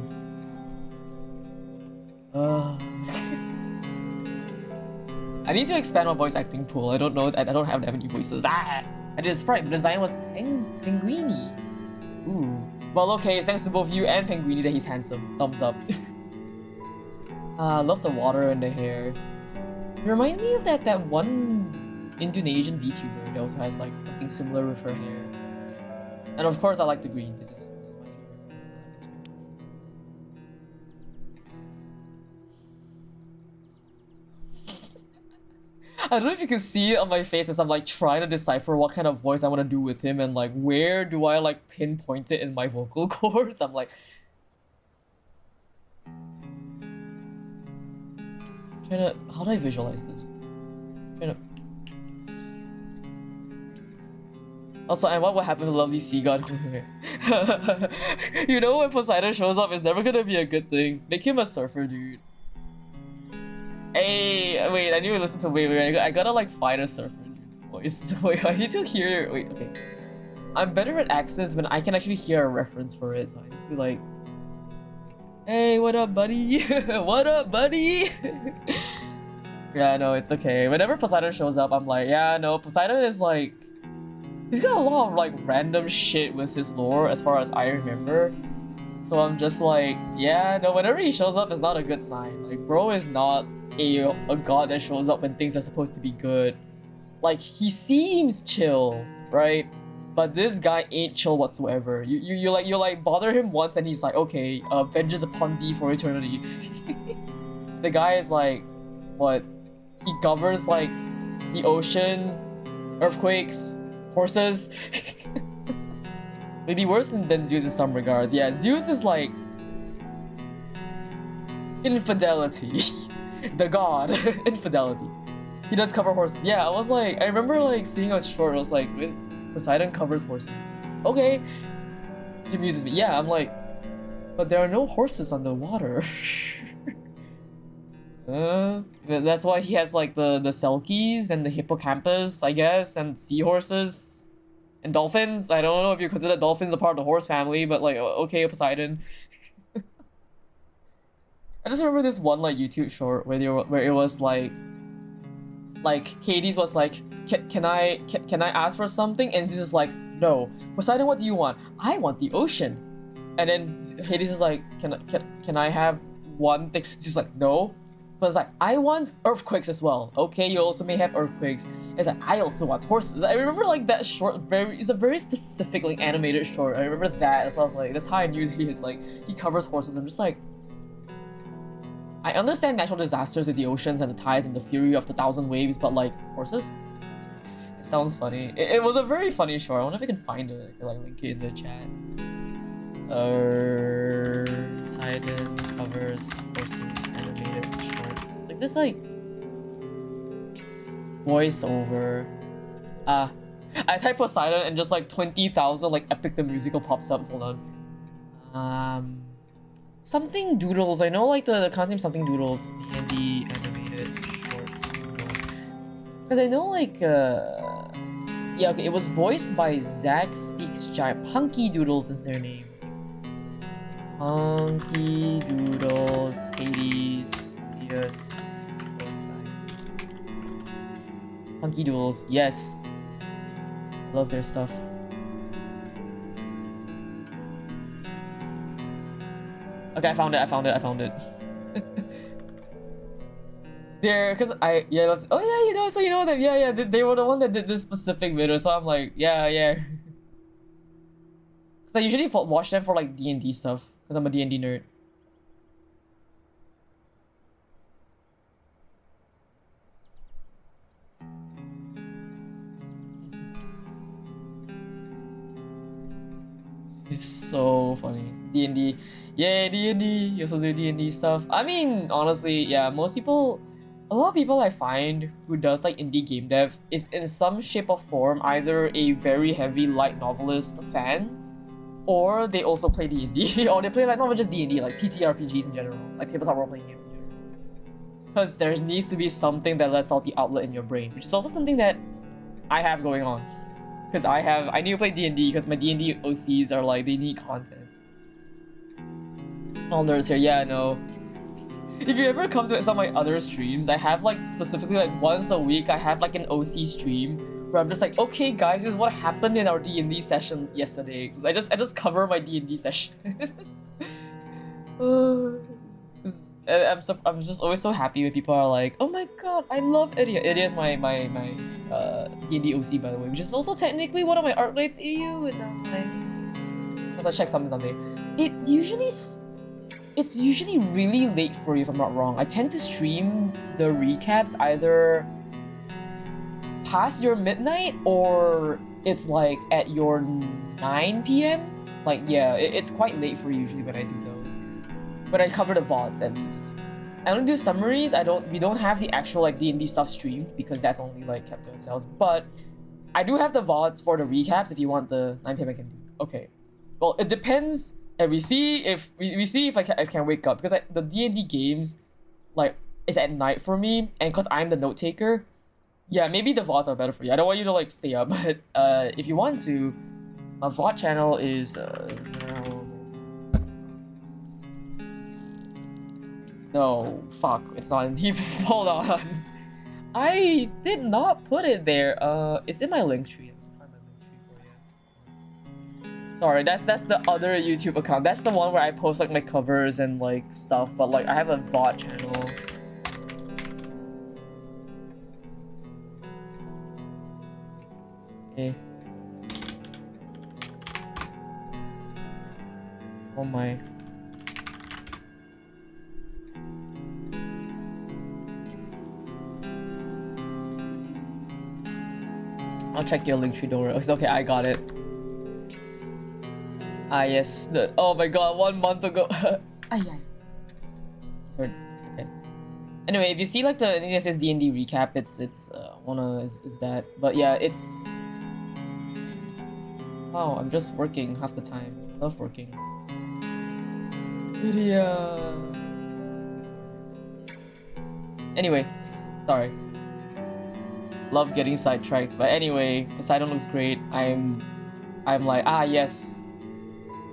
S2: I need to expand my voice acting pool. I don't know. I don't have that many voices. I did a sprite. The design was Penguini. Ooh. Well, okay. Thanks to both you and Penguini that he's handsome. Thumbs up. I love the water and the hair. It reminds me of that one Indonesian VTuber that also has like something similar with her hair. And of course, I like the green. This is my favorite. I don't know if you can see it on my face as I'm like trying to decipher what kind of voice I want to do with him and like where do I like pinpoint it in my vocal cords. I'm like how do I visualize this? Also, and what will happen to the lovely sea god over here? You know when Poseidon shows up, it's never gonna be a good thing. Make him a surfer, dude. Hey, wait, I need to listen to wait, I gotta like find a surfer dude's voice. Wait, I need to hear wait, okay. I'm better at accents when I can actually hear a reference for it, so I need to like hey, what up, buddy? What up, buddy? Yeah, no, it's okay. Whenever Poseidon shows up, I'm like, yeah, no, Poseidon is like he's got a lot of like random shit with his lore as far as I remember. So I'm just like, yeah, no, whenever he shows up, it's not a good sign. Like, bro is not a god that shows up when things are supposed to be good. Like, he seems chill, right? But this guy ain't chill whatsoever. You like bother him once and he's like, okay, vengeance upon thee for eternity. The guy is like, what? He governs like the ocean, earthquakes, horses. Maybe worse than Zeus in some regards. Yeah, Zeus is like infidelity. The god. Infidelity. He does cover horses. Yeah, I was like, I remember like seeing a short, I was like, Poseidon covers horses. Okay. It amuses me. Yeah, I'm like, but there are no horses on the water. That's why he has like the selkies and the hippocampus, I guess, and seahorses. And dolphins. I don't know if you consider dolphins a part of the horse family, but like, okay, Poseidon. I just remember this one like YouTube short where it was like Hades was like, can I ask for something? And Zeus is like, no. Poseidon, what do you want? I want the ocean. And then Hades is like, can I have one thing? Zeus is like, no. But it's like, I want earthquakes as well. Okay, you also may have earthquakes. It's like, I also want horses. I remember like that short, it's a very specific like animated short. I remember that, so I was like, that's how I knew he is like, he covers horses. I'm just like, I understand natural disasters with the oceans and the tides and the fury of the thousand waves, but like, horses? It sounds funny. It was a very funny short. I wonder if I can find it. I can like link it in the chat. Poseidon covers horses animated short. It's like this like voiceover. I type Poseidon and just like 20,000 like Epic the Musical pops up. Hold on. Something doodles. I know like the concept something doodles. D&D animated shorts doodles. Because I know like yeah, okay, it was voiced by Zach Speaks Giant. Punky Doodles is their name. Punky Doodles, Hades, Zeus, Punky Doodles, yes. Love their stuff. Okay, I found it. They're, cause oh yeah, you know, so you know that, yeah, they were the one that did this specific video, so I'm like, yeah. Cause I usually watch them for like D&D stuff. Because I'm a D&D nerd. It's so funny. D&D. Yeah, D&D. You also do D&D stuff. I mean, honestly, yeah, a lot of people I find who does like indie game dev is in some shape or form either a very heavy light novelist fan, or they also play D&D, or they play like not just D&D, like TTRPGs in general, like tabletop role-playing games in general. Because there needs to be something that lets out the outlet in your brain, which is also something that I have going on. Because I need to play D&D because my D&D OCs are like, they need content. All nerds here, yeah, no. If you ever come to some of my other streams, I have like specifically like once a week, I have like an OC stream where I'm just like, okay guys, this is what happened in our D&D session yesterday. Cause I just cover my D&D session. I'm just always so happy when people are like, oh my god, I love Idia. Idia is my D&D OC, by the way, which is also technically one of my art mates. EU, and I'll check something someday. It's usually really late for you if I'm not wrong. I tend to stream the recaps either past your midnight or it's like at your 9 p.m. Like, yeah, it's quite late for you usually when I do those. But I cover the VODs at least. I don't do summaries. We don't have the actual like D&D stuff streamed because that's only like kept to ourselves. But I do have the VODs for the recaps if you want the 9 p.m. I can do. Okay.
S1: well, it depends, and we see if I can wake up, because the D&D games, like, is at night for me, and because I'm the note taker, yeah, maybe the VODs are better for you. I don't want you to like stay up, but if you want to, my VOD channel is no, fuck, it's not in here. Hold on. I did not put it there. It's in my link tree. Let me find my link tree for you. Sorry, that's the other YouTube account. That's the one where I post like my covers and like stuff, but like I have a VOD channel. Okay. Oh my. I'll check your link tree, don't worry. It's okay, I got it. Ah yes, oh my god, 1 month ago. Ay. Hurts. Okay. Anyway, if you see like I think it says D&D recap, it's is that. But yeah, it's wow, I'm just working half the time. Love working. Lydia. Anyway, sorry. Love getting sidetracked, but anyway, Poseidon looks great. I'm like, ah yes.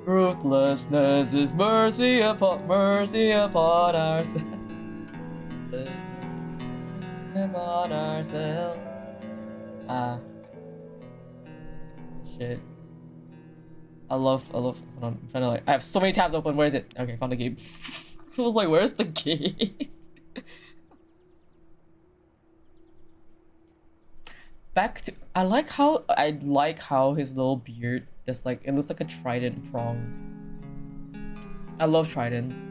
S1: Ruthlessness is mercy upon ourselves. Upon ourselves. Ah. Shit. I love, hold on, I'm trying to like, I have so many tabs open, where is it? Okay, found the game. I was like, where's the game? Back to, I like how his little beard just like, it looks like a trident prong. I love tridents.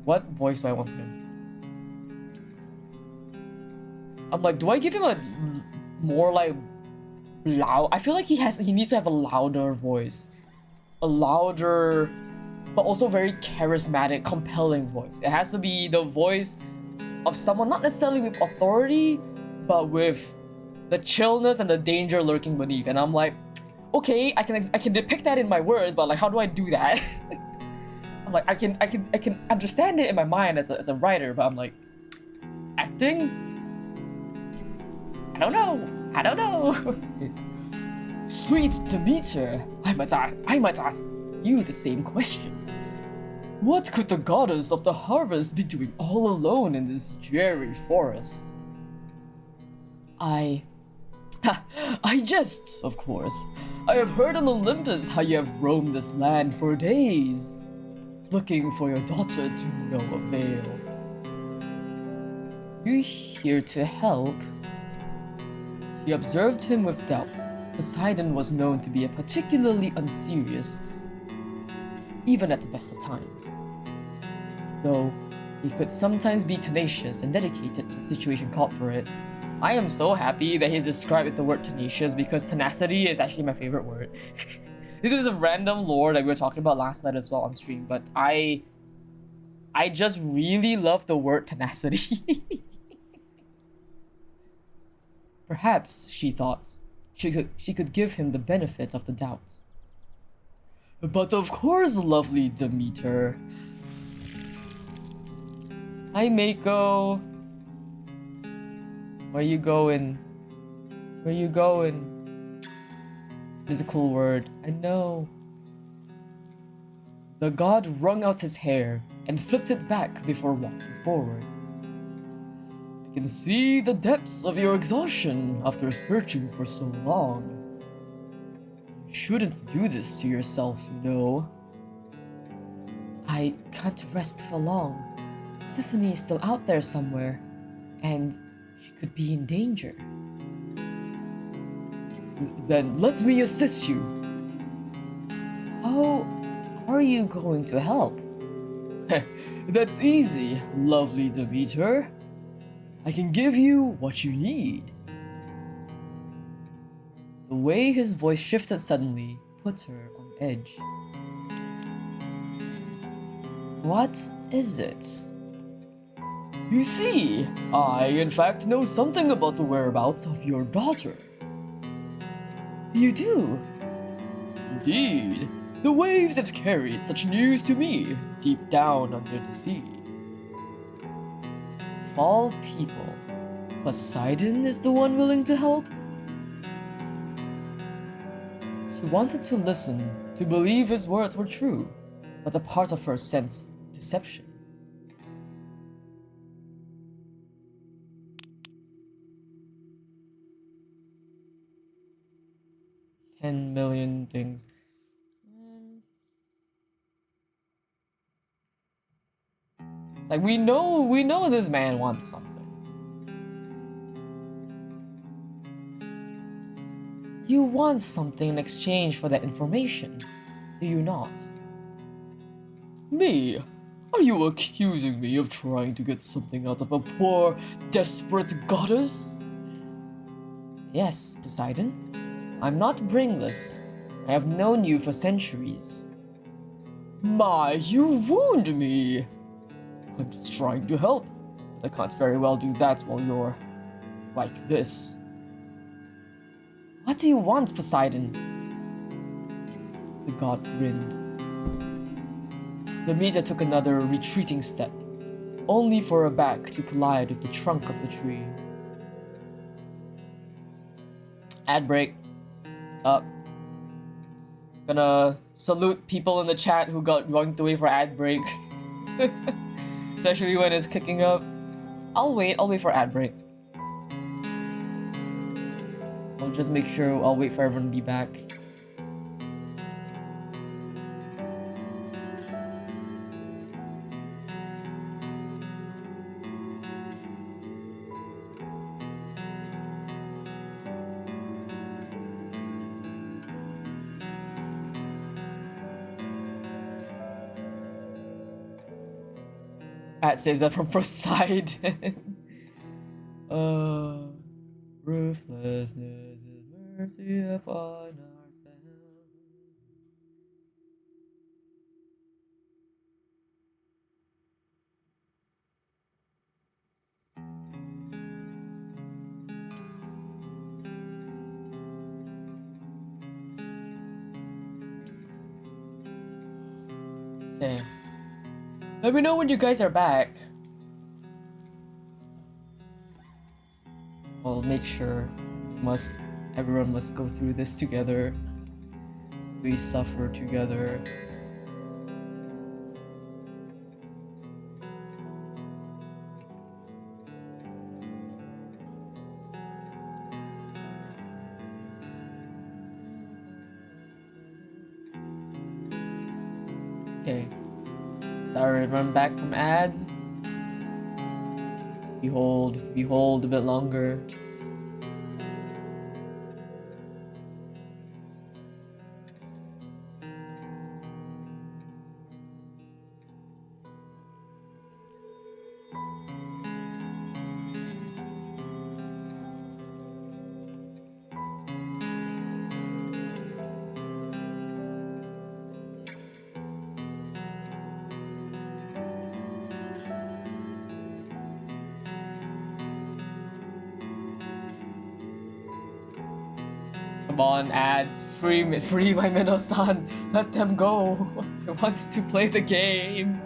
S1: What voice do I want from him? I'm like, do I give him a more like loud? I feel like he needs to have a louder voice. A louder, but also very charismatic, compelling voice. It has to be the voice of someone not necessarily with authority, but with the chillness and the danger lurking beneath. And I'm like, okay, I can depict that in my words, but like, how do I do that? I'm like, I can understand it in my mind as a writer, but I'm like, acting? I don't know. Sweet Demeter, I might ask you the same question. What could the goddess of the harvest be doing all alone in this dreary forest? I jest, of course. I have heard on Olympus how you have roamed this land for days, looking for your daughter to no avail. You here to help? She observed him with doubt. Poseidon was known to be a particularly unserious, even at the best of times. Though he could sometimes be tenacious and dedicated if the situation called for it. I am so happy that he's described with the word tenacious, because tenacity is actually my favorite word. This is a random lore that we were talking about last night as well on stream, but I just really love the word tenacity. Perhaps, she thought, she could give him the benefit of the doubt. But of course, lovely Demeter. Hi, Mako. Where you going? Where you going? It's a cool word, I know. The god wrung out his hair and flipped it back before walking forward. I can see the depths of your exhaustion after searching for so long. You shouldn't do this to yourself, you know. I can't rest for long. Persephone is still out there somewhere, and she could be in danger. Then let me assist you. How are you going to help? That's easy, lovely Demeter. I can give you what you need. The way his voice shifted suddenly put her on edge. What is it? You see, I in fact know something about the whereabouts of your daughter. You do?
S2: Indeed, the waves have carried such news to me, deep down under the sea. Of all people, Poseidon is the one willing to help? She wanted to listen, to believe his words were true, but a part of her sensed deception. $10 million things. It's like we know this man wants something. You want something in exchange for that information, do you not? Me? Are you accusing me of trying to get something out of a poor, desperate goddess? Yes, Poseidon. I'm not brainless. I have known you for centuries. My, you wound me! I'm just trying to help, but I can't very well do that while you're like this. What do you want, Poseidon? The god grinned. Demeter took another retreating step, only for her back to collide with the trunk of the tree. Ad break. Gonna salute people in the chat who got yoinked away for ad break. Especially when it's kicking up. I'll wait for ad break. I'll just make sure I'll wait for everyone to be back. Pat saves that from Poseidon. Ruthlessness is mercy upon ourselves. Okay. Let me know when you guys are back. I'll make sure everyone must go through this together. We suffer together. Okay. Sorry, run back from ads. We hold a bit longer. Come on, ads. Free my Minnow-san. Let them go. I want to play the game.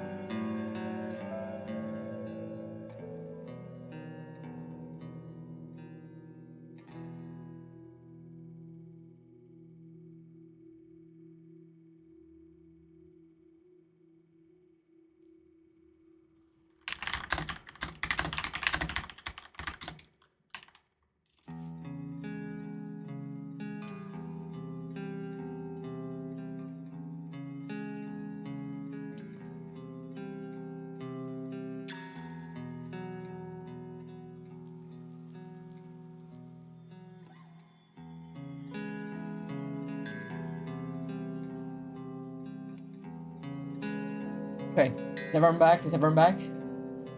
S2: Okay, is everyone back? Is everyone back?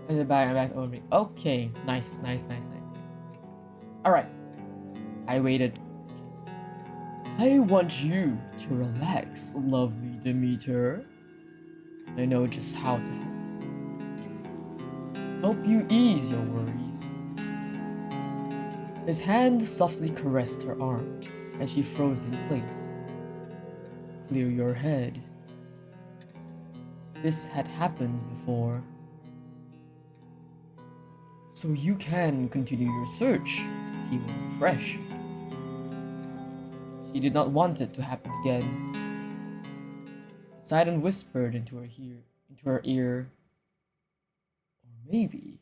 S2: Is it back? I'm back over me. Okay, nice. Alright. I waited. I want you to relax, lovely Demeter. I know just how to help you ease your worries. His hand softly caressed her arm, and she froze in place. clear your head. This had happened before. So you can continue your search, feeling refreshed. She did not want it to happen again. Poseidon whispered into her ear, or maybe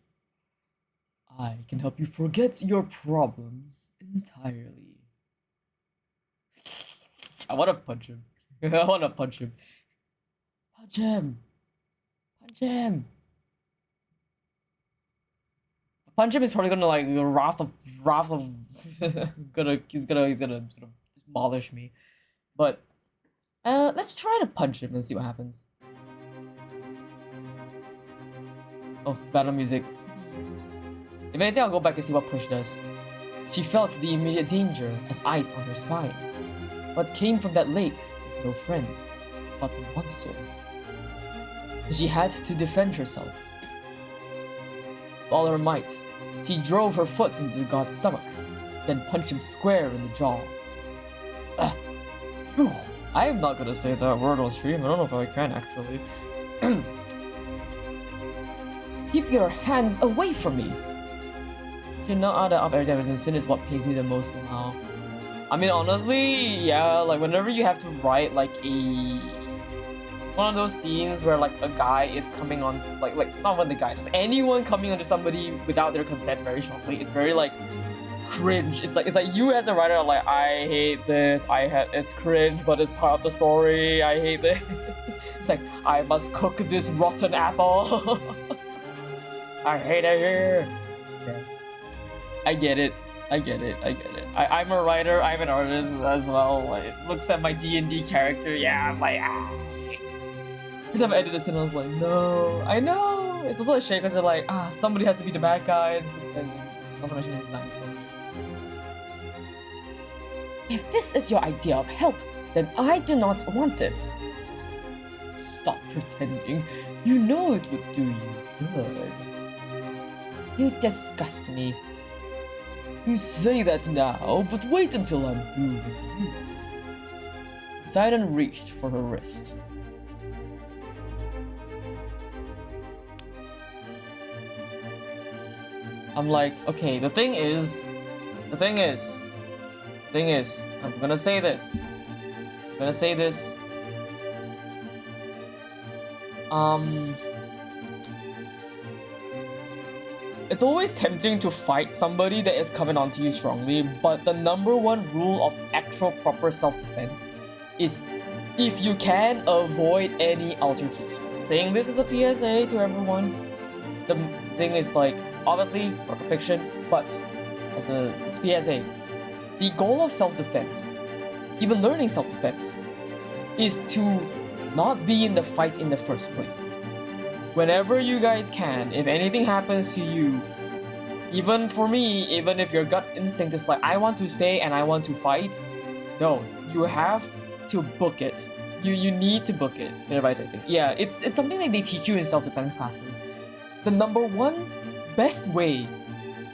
S2: I can help you forget your problems entirely. I wanna punch him. I wanna punch him. Punch him. Punch him. Punch him is probably gonna like wrath of he's gonna demolish me. But let's try to punch him and see what happens. Oh, battle music. If anything, I'll go back and see what push does. She felt the immediate danger as ice on her spine. What came from that lake was no friend, but a monster. She had to defend herself. With all her might, she drove her foot into the god's stomach, then punched him square in the jaw. I am not gonna say that word on stream. I don't know if I can actually. Keep your hands away from me! You're not out of everything. Sin is what pays me the most now. I mean, honestly, yeah, like whenever you have to write like one of those scenes where like a guy is coming on to, like not one the guy, just anyone coming onto somebody without their consent very strongly, it's very like cringe. It's like you as a writer are like, I hate this, it's cringe, but it's part of the story, I hate this. It's like, I must cook this rotten apple. I hate it here. Yeah. I get it. I'm a writer, I'm an artist as well. Like, it looks at my D&D character, yeah, I'm like, Every time I edited this and I was like, no, I know! It's also a shame because they're like, somebody has to be the bad guy, and not to mention his design is so nice. If this is your idea of help, then I do not want it. Stop pretending. You know it would do you good. You disgust me. You say that now, but wait until I'm through with you. Poseidon reached for her wrist. I'm like, okay, the thing is, I'm gonna say this. It's always tempting to fight somebody that is coming onto you strongly, but the number one rule of actual proper self-defense is if you can, avoid any altercation. Saying this is a PSA to everyone. The thing is like, obviously, work of fiction, but as a PSA, the goal of self-defense, even learning self-defense, is to not be in the fight in the first place. Whenever you guys can, if anything happens to you, even for me, even if your gut instinct is like, I want to stay and I want to fight, no, you have to book it. You need to book it. Advice, I think. Yeah, it's something that they teach you in self-defense classes. The number one best way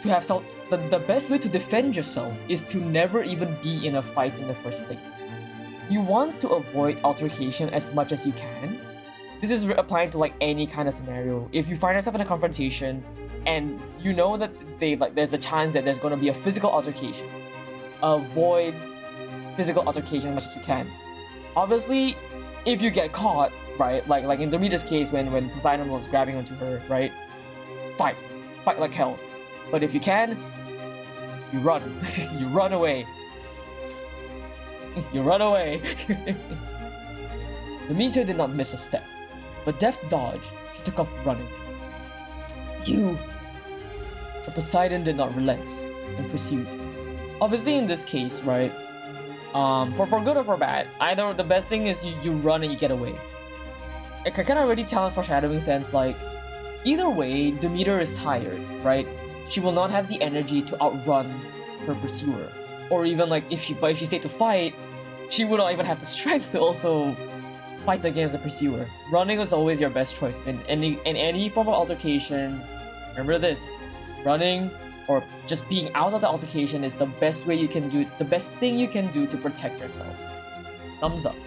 S2: to have the best way to defend yourself is to never even be in a fight in the first place. You want to avoid altercation as much as you can. This is applying to like any kind of scenario. If you find yourself in a confrontation and you know that there's a chance that there's going to be a physical altercation, avoid physical altercation as much as you can. Obviously, if you get caught, right, like in Demeter's case when Poseidon was grabbing onto her, right, fight like hell. But if you can, you run. You run away. You run away. Demeter did not miss a step. But deft dodge, she took off running. But Poseidon did not relent and pursued. Obviously in this case, right, for good or for bad, either the best thing is you run and you get away. I can already tell in foreshadowing sense, like, either way, Demeter is tired, right? She will not have the energy to outrun her pursuer. Or even like, if she stayed to fight, she would not even have the strength to also fight against the pursuer. Running is always your best choice. In any form of altercation, remember this, running or just being out of the altercation is the best way you can do, the best thing you can do to protect yourself. Thumbs up.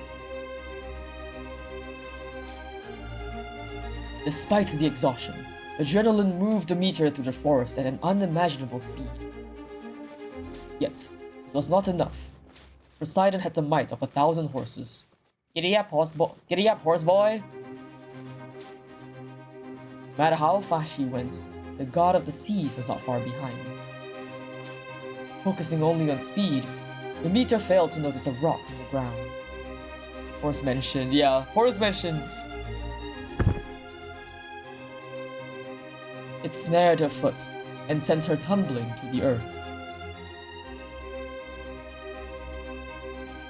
S1: Despite the exhaustion, adrenaline moved Demeter through the forest at an unimaginable speed. Yet, it was not enough. Poseidon had the might of 1,000 horses. Giddy up, horse boy! Giddy up, horse boy! No matter how fast she went, the god of the seas was not far behind. Focusing only on speed, Demeter failed to notice a rock on the ground. Horse mentioned, yeah, horse mentioned. It snared her foot and sent her tumbling to the earth.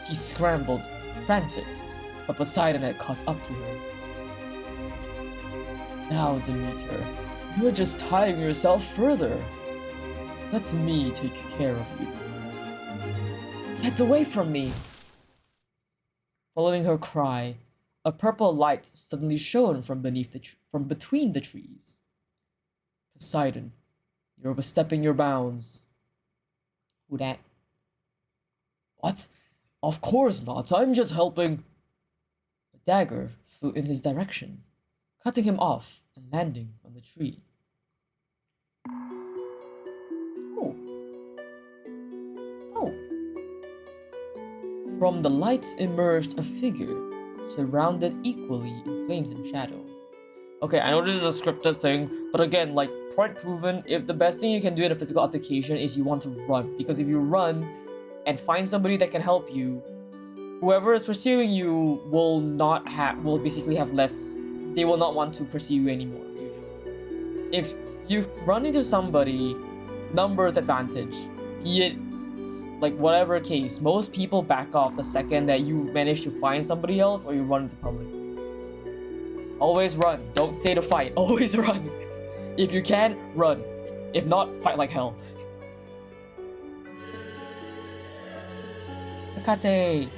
S1: She scrambled, frantic, but Poseidon had caught up to her. Now, Demeter, you are just tiring yourself further. Let me take care of you. Get away from me! Following her cry, a purple light suddenly shone from between the trees. Poseidon, you're overstepping your bounds. Who dat? What? Of course not, I'm just helping. A dagger flew in his direction, cutting him off and landing on the tree. Oh. Oh. From the light emerged a figure, surrounded equally in flames and shadow. Okay, I know this is a scripted thing, but again, like, point proven, if the best thing you can do in a physical altercation is you want to run. Because if you run and find somebody that can help you, whoever is pursuing you will basically have less, they will not want to pursue you anymore, usually. If you run into somebody, numbers advantage, be it like whatever case, most people back off the second that you manage to find somebody else or you run into public. Always run. Don't stay to fight. Always run. If you can, run. If not, fight like hell. Hekate.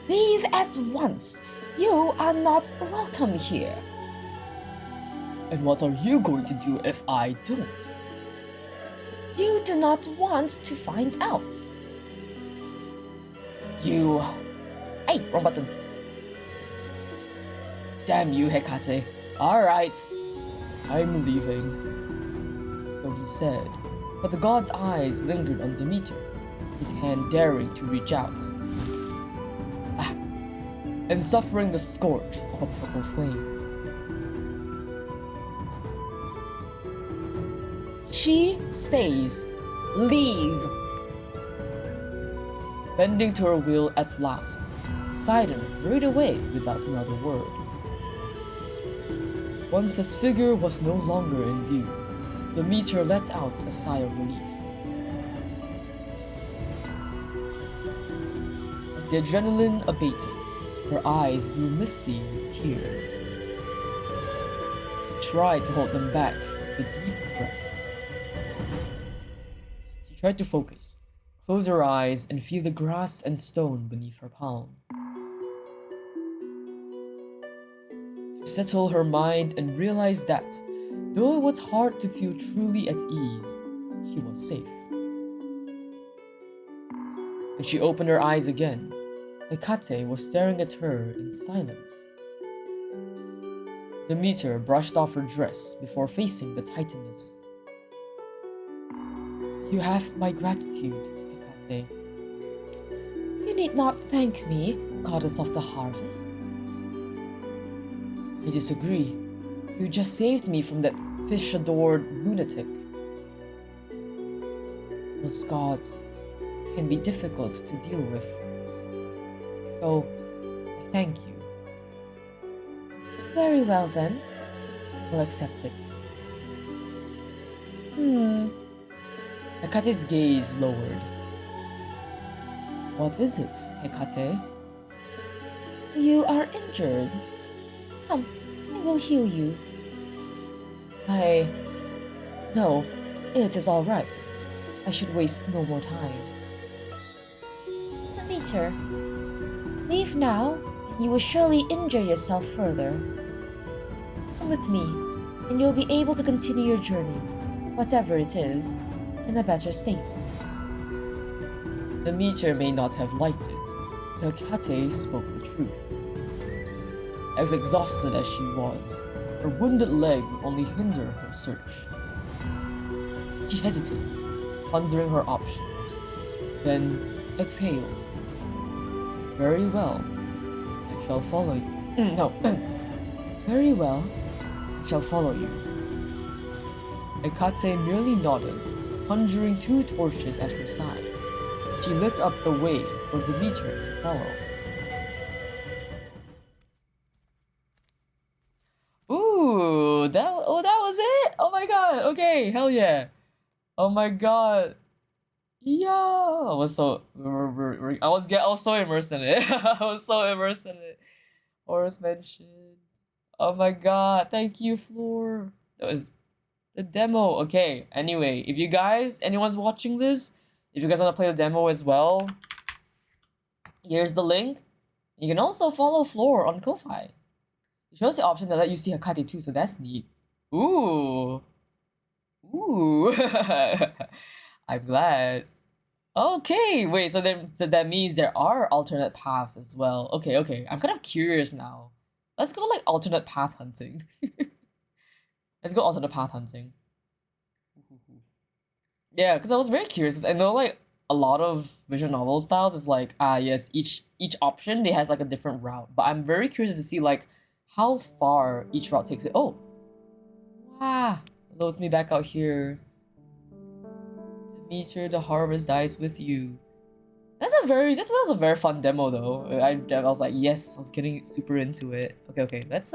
S3: Leave at once. You are not welcome here.
S1: And what are you going to do if I don't?
S3: You do not want to find out.
S1: You...
S3: Hey, wrong button.
S1: Damn you, Hekate. Alright. I'm leaving. So he said, but the god's eyes lingered on Demeter, his hand daring to reach out. Ah, and suffering the scorch of a purple flame.
S3: She stays. Leave.
S1: Bending to her will at last, Poseidon hurried away without another word. Once his figure was no longer in view, Demeter let out a sigh of relief. As the adrenaline abated, her eyes grew misty with tears. She tried to hold them back with a deep breath. She tried to focus, close her eyes, and feel the grass and stone beneath her palm. To settle her mind and realize that, though it was hard to feel truly at ease, she was safe. When she opened her eyes again, Hekate was staring at her in silence. Demeter brushed off her dress before facing the Titaness. You have my gratitude, Hekate.
S3: You need not thank me, goddess of the harvest.
S1: I disagree. You just saved me from that fish-adored lunatic. Those gods can be difficult to deal with. So, I thank you.
S3: Very well then.
S1: I will accept it. Hekate's gaze lowered. What is it, Hekate?
S3: You are injured. Come, I will heal you.
S1: No, it is all right. I should waste no more time.
S3: Demeter, leave now, and you will surely injure yourself further. Come with me, and you'll be able to continue your journey, whatever it is, in a better state.
S1: Demeter may not have liked it, but Hekate spoke the truth. As exhausted as she was,
S2: Her wounded leg would only hinder her search. She hesitated, pondering her options, then exhaled. Very well, I shall follow you. No. Very well, I shall follow you. Ekate merely nodded, conjuring 2 torches at her side. She lit up the way for Demeter to follow. Ooh, that was it? Oh my god, okay, hell yeah. Oh my god. Yeah, I was so I was so immersed in it. I was so immersed in it. Horus mentioned. Oh my god, thank you, Floor. That was the demo. Okay, anyway, if you guys, anyone's watching this, if you guys want to play the demo as well, here's the link. You can also follow Floor on Ko-Fi. It shows the option to let you see Hakate too, so that's neat. Ooh. Ooh. I'm glad. Okay, wait, so that means there are alternate paths as well. Okay, I'm kind of curious now. Let's go like alternate path hunting. Let's go alternate path hunting. Yeah, because I was very curious, because I know like a lot of visual novel styles is like, yes, each option, they has like a different route. But I'm very curious to see like how far each route takes it. Oh. Wow. Loads me back out here. Demeter, the harvest dies with you. This was a very fun demo though. I was like, yes, I was getting super into it. Okay, let's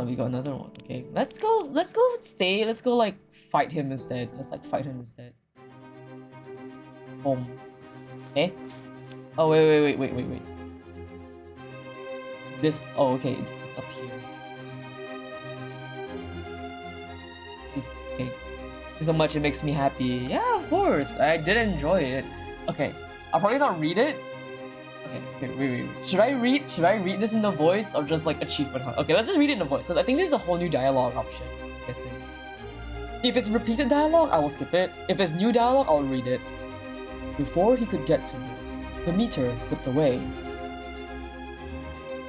S2: we got another one. Okay, let's go like fight him instead. Let's like fight him instead. Boom. Okay. Oh wait. This, oh okay, it's up here. Okay. So much it makes me happy. Yeah, of course. I did enjoy it. Okay. I'll probably not read it. Okay, wait. Should I read this in the voice or just like achievement hunt? Okay, let's just read it in the voice, because I think there's a whole new dialogue option. I'm guessing. If it's repeated dialogue, I will skip it. If it's new dialogue, I'll read it. Before he could get to me, Demeter slipped away.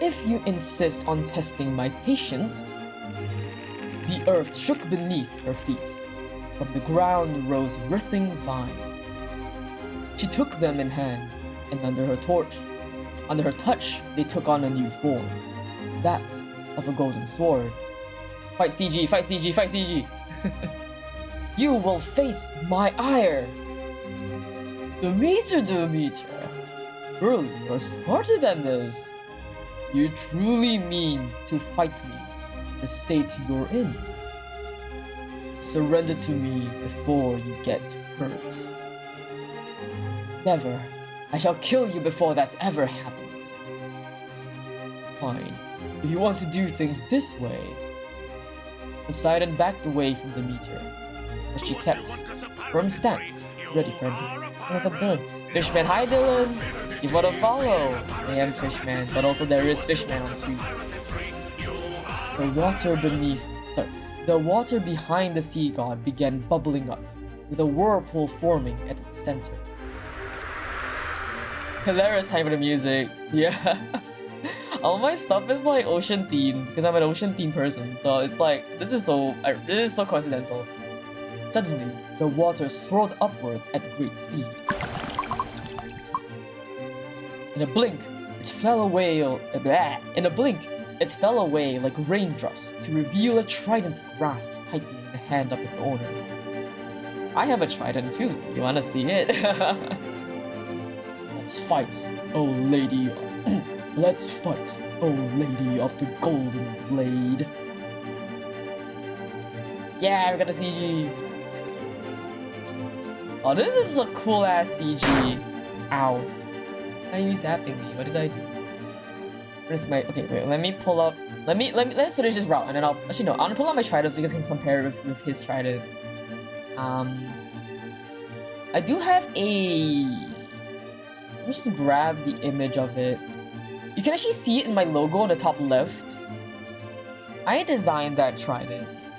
S2: If you insist on testing my patience... The earth shook beneath her feet. From the ground rose writhing vines. She took them in hand, and under her touch, they took on a new form. That of a golden sword. Fight CG, fight CG, fight CG! You will face my ire! Demeter! Surely you're smarter than this! You truly mean to fight me, the state you're in. Surrender to me before you get hurt. Never. I shall kill you before that ever happens. Fine. If you want to do things this way... Poseidon backed away from Demeter, but she kept firm stance, ready for anything. Done. Fishman, hi Dylan! You wanna follow? I am Fishman, but also there is Fishman on screen. The water behind the sea god began bubbling up, with a whirlpool forming at its center. Hilarious time for the music. Yeah. All my stuff is like ocean themed because I'm an ocean themed person. So it's like this is so coincidental. Suddenly, the water swirled upwards at great speed. In a blink, it fell away. It fell away like raindrops to reveal a trident grasped tightly in the hand of its owner. I have a trident too. You wanna see it? Let's fight, oh lady. Let's fight, oh lady of the golden blade. Yeah, we got a CG. Oh, this is a cool ass CG. Ow. Why are you zapping me? What did I do? Where's my... Okay, wait, let me pull up... Let's finish this route and then I'll... Actually, no, I'm gonna pull out my trident so you guys can compare it with his trident. I do have a... Let me just grab the image of it. You can actually see it in my logo on the top left. I designed that trident.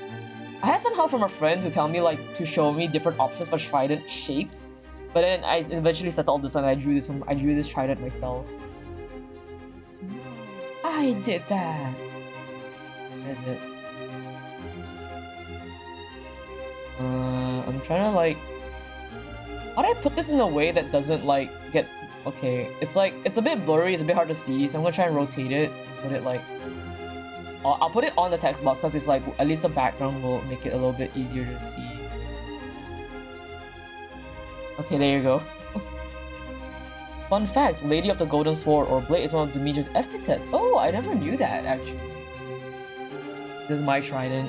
S2: I had some help from a friend to tell me, like, to show me different options for trident shapes. But then I eventually settled this one and I drew this trident myself. I did that.
S1: Where is it? I'm trying to like... How do I put this in a way that doesn't like get... Okay, it's like, it's a bit blurry, it's a bit hard to see, so I'm gonna try and rotate it, put it like... I'll put it on the text box because it's like, at least the background will make it a little bit easier to see. Okay, there you go. Fun fact, Lady of the Golden Sword or Blade is one of Demeter's epithets. Oh, I never knew that actually. This is my trident.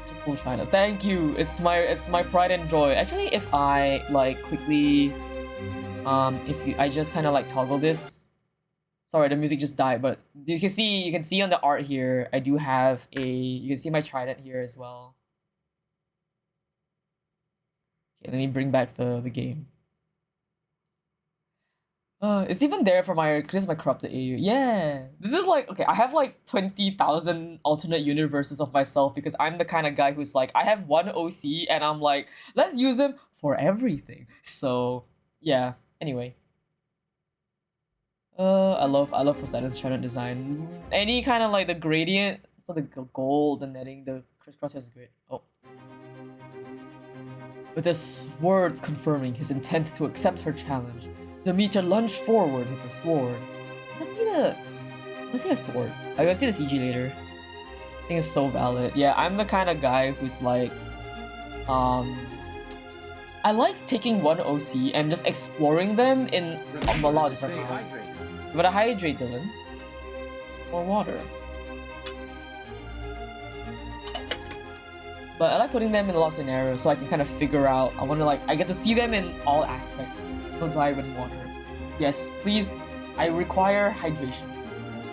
S1: It's a cool trident. Thank you. It's my pride and joy. Actually, if I like quickly I just kind of like toggle this. Sorry, the music just died, but you can see on the art here, I do have you can see my trident here as well. Okay, let me bring back the game. It's even there for this is my corrupted AU. Yeah, this is like, okay, I have like 20,000 alternate universes of myself because I'm the kind of guy who's like, I have one OC and I'm like, let's use him for everything. So yeah, anyway. I love Poseidon's trident design. Any kind of like the gradient, so the gold, the netting, the crisscross is great. Oh. With his words confirming his intent to accept her challenge, Demeter lunged forward with her sword. Let's see her sword. I'm gonna see the CG later. I think it's so valid. Yeah, I'm the kind of guy who's like, I like taking one OC and just exploring them in a lot of different ways. But I hydrate, Dylan. Or water. But I like putting them in a lot of scenarios so I can kind of figure out, I get to see them in all aspects. Don't dive in water. Yes, please, I require hydration.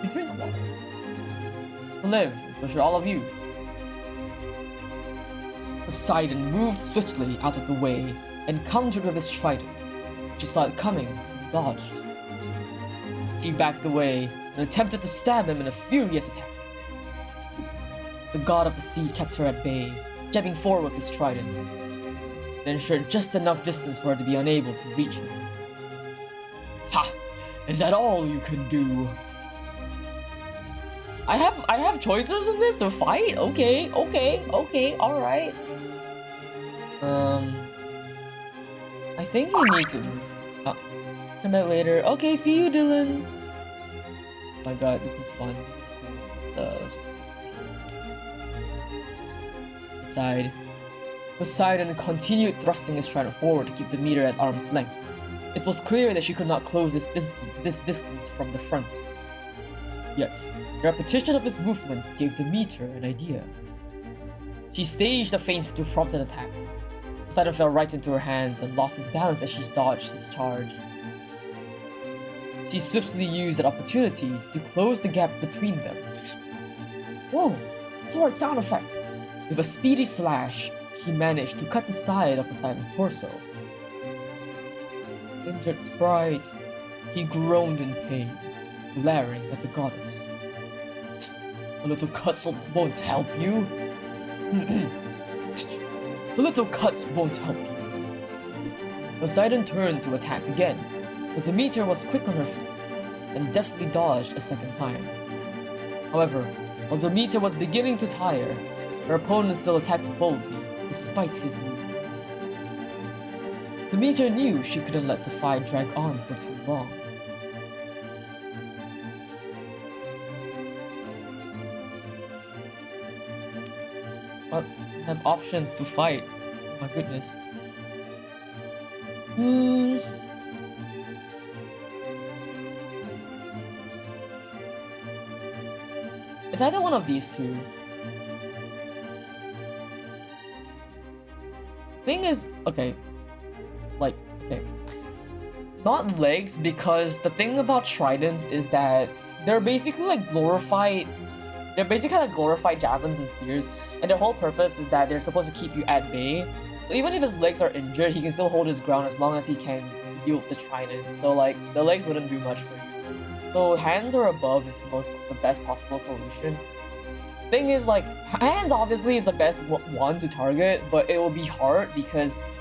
S1: To drink water. To live, so should all of you. Poseidon moved swiftly out of the way and countered with his trident. She saw it coming and dodged. She backed away and attempted to stab him in a furious attack. The god of the sea kept her at bay, jabbing forward with his trident. It ensured just enough distance for her to be unable to reach him. Ha! Is that all you can do? I have choices in this to fight? Okay, alright. I think you need to move this up. Come back later. Okay, see you, Dylan. Oh my god, this is fun. This is cool. Let's just see. Aside. Poseidon continued thrusting his trident forward to keep Demeter at arm's length. It was clear that she could not close this distance from the front. Yet, the repetition of his movements gave Demeter an idea. She staged a feint to prompt an attack. Poseidon fell right into her hands and lost his balance as she dodged his charge. She swiftly used that opportunity to close the gap between them. Whoa! Sword sound effect! With a speedy slash, she managed to cut the side of Poseidon's torso. Injured sprite, he groaned in pain, glaring at the goddess. A little cuts won't help you. The little cuts won't help you. Poseidon turned to attack again, but Demeter was quick on her feet and deftly dodged a second time. However, while Demeter was beginning to tire, her opponent still attacked boldly, despite his wound. Demeter knew she couldn't let the fight drag on for too long. But I have options to fight. Oh my goodness. It's either one of these two. Thing is, okay. Not legs, because the thing about tridents is that they're basically like glorified. They're basically like glorified javelins and spears, and their whole purpose is that they're supposed to keep you at bay. So even if his legs are injured, he can still hold his ground as long as he can deal with the trident. So like the legs wouldn't do much for you. So hands or above is the best possible solution. Thing is, like, hands obviously is the best one to target, but it will be hard because